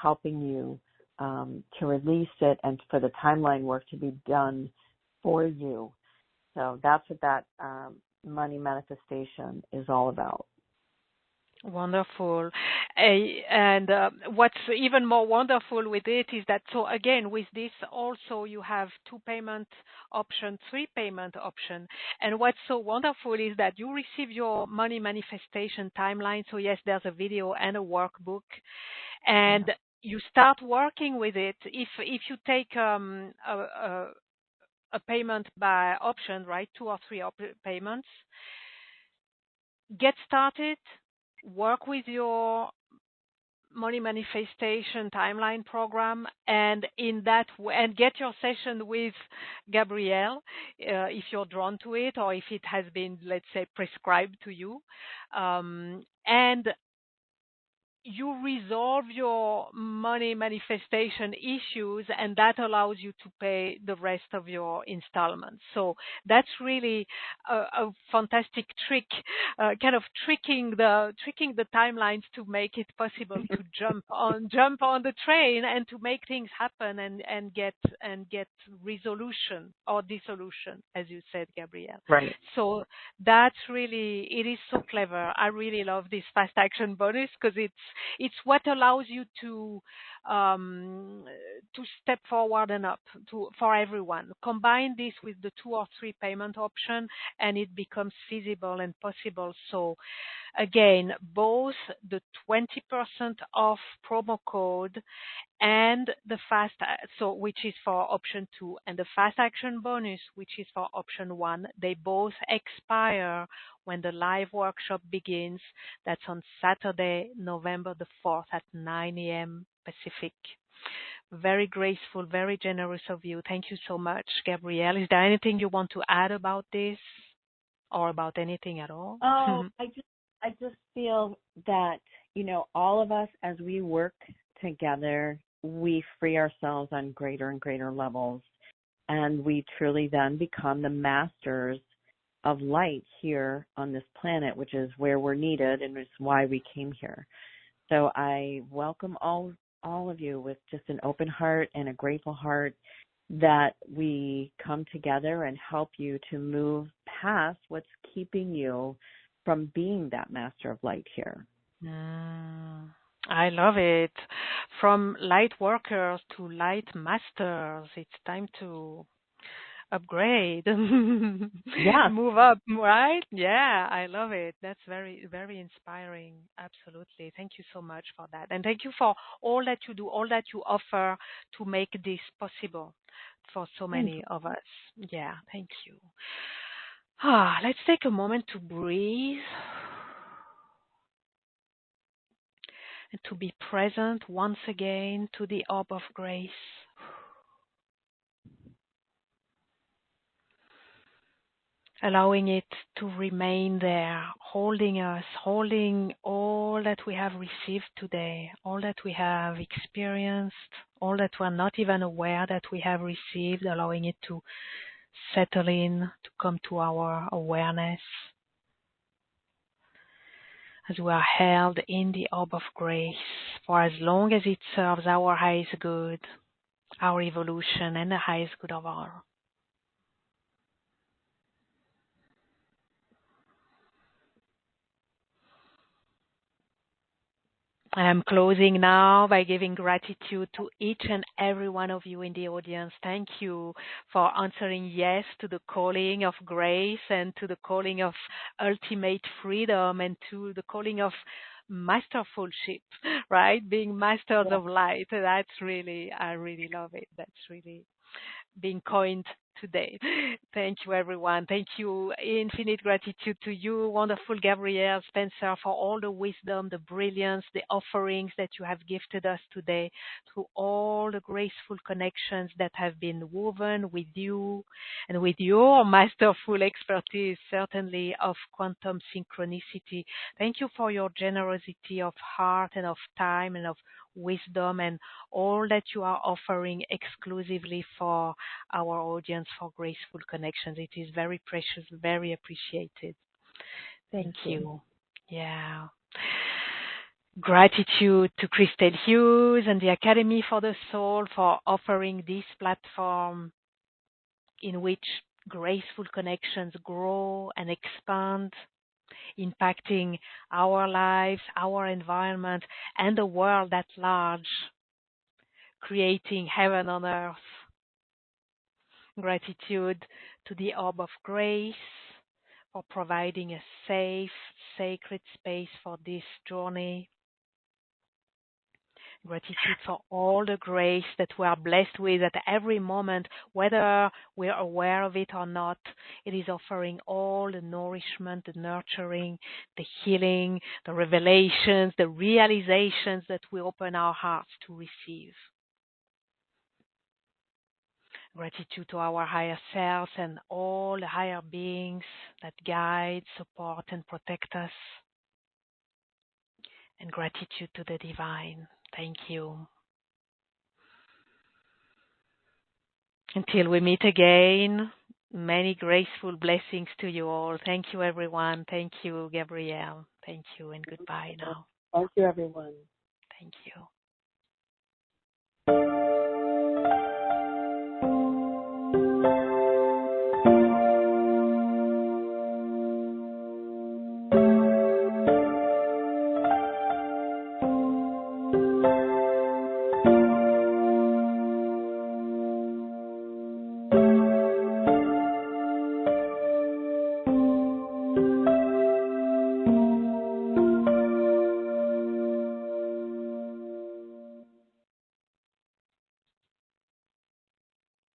helping you to release it and for the timeline work to be done for you. So that's what that money manifestation is all about. Wonderful. And what's even more wonderful with it is that, so again, with this also you have 2 payment option, 3 payment option. And what's so wonderful is that you receive your money manifestation timeline. So yes, there's a video and a workbook. And you start working with it. If you take a payment by option, right, 2 or 3 payments, get started, work with your money manifestation timeline program, and in that and get your session with Gabrielle if you're drawn to it or if it has been, let's say, prescribed to you, and you resolve your money manifestation issues, and that allows you to pay the rest of your installments. So that's really a fantastic trick, kind of tricking the timelines to make it possible to jump on the train and to make things happen and get resolution or dissolution, as you said, Gabrielle. Right. So that's really, it is so clever. I really love this fast action bonus because it's what allows you to step forward and up for everyone. Combine this with the 2 or 3 payment option, and it becomes feasible and possible. So again, both the 20% off promo code and the which is for option 2, and the fast action bonus, which is for option 1, they both expire when the live workshop begins. That's on Saturday, November the 4th at 9 a.m. Pacific. Very graceful, very generous of you. Thank you so much, Gabrielle. Is there anything you want to add about this or about anything at all? Oh, I just feel that, all of us, as we work together, we free ourselves on greater and greater levels, and we truly then become the masters of light here on this planet, which is where we're needed and is why we came here. So I welcome all of you with just an open heart and a grateful heart that we come together and help you to move past what's keeping you from being that master of light here. I love it. From light workers to light masters, it's time to upgrade. Yeah. Move up, right? Yeah, I love it. That's very, very inspiring. Absolutely. Thank you so much for that. And thank you for all that you do, all that you offer to make this possible for so many of us. Yeah, thank you. Let's take a moment to breathe and to be present once again to the orb of grace. Allowing it to remain there, holding us, holding all that we have received today, all that we have experienced, all that we're not even aware that we have received, allowing it to settle in, to come to our awareness as we are held in the orb of grace for as long as it serves our highest good, our evolution, and the highest good of all. I'm closing now by giving gratitude to each and every one of you in the audience. Thank you for answering yes to the calling of grace and to the calling of ultimate freedom and to the calling of masterfulship, right? Being masters of light. That's really, I really love it. That's really being coined today. Thank you, everyone. Thank you. Infinite gratitude to you, wonderful Gabrielle Spencer, for all the wisdom, the brilliance, the offerings that you have gifted us today, through all the graceful connections that have been woven with you and with your masterful expertise, certainly of quantum synchronicity. Thank you for your generosity of heart and of time and of wisdom and all that you are offering exclusively for our audience for graceful connections. It is very precious, very appreciated. Thank you. Yeah. Gratitude to Christel Hughes and the Academy for the Soul for offering this platform in which graceful connections grow and expand, impacting our lives, our environment, and the world at large, creating heaven on earth. Gratitude to the Orb of Grace for providing a safe, sacred space for this journey. Gratitude for all the grace that we are blessed with at every moment, whether we're aware of it or not. It is offering all the nourishment, the nurturing, the healing, the revelations, the realizations that we open our hearts to receive. Gratitude to our higher selves and all the higher beings that guide, support, and protect us. And gratitude to the divine. Thank you. Until we meet again, many graceful blessings to you all. Thank you, everyone. Thank you, Gabrielle. Thank you, and goodbye now. Thank you, everyone. Thank you.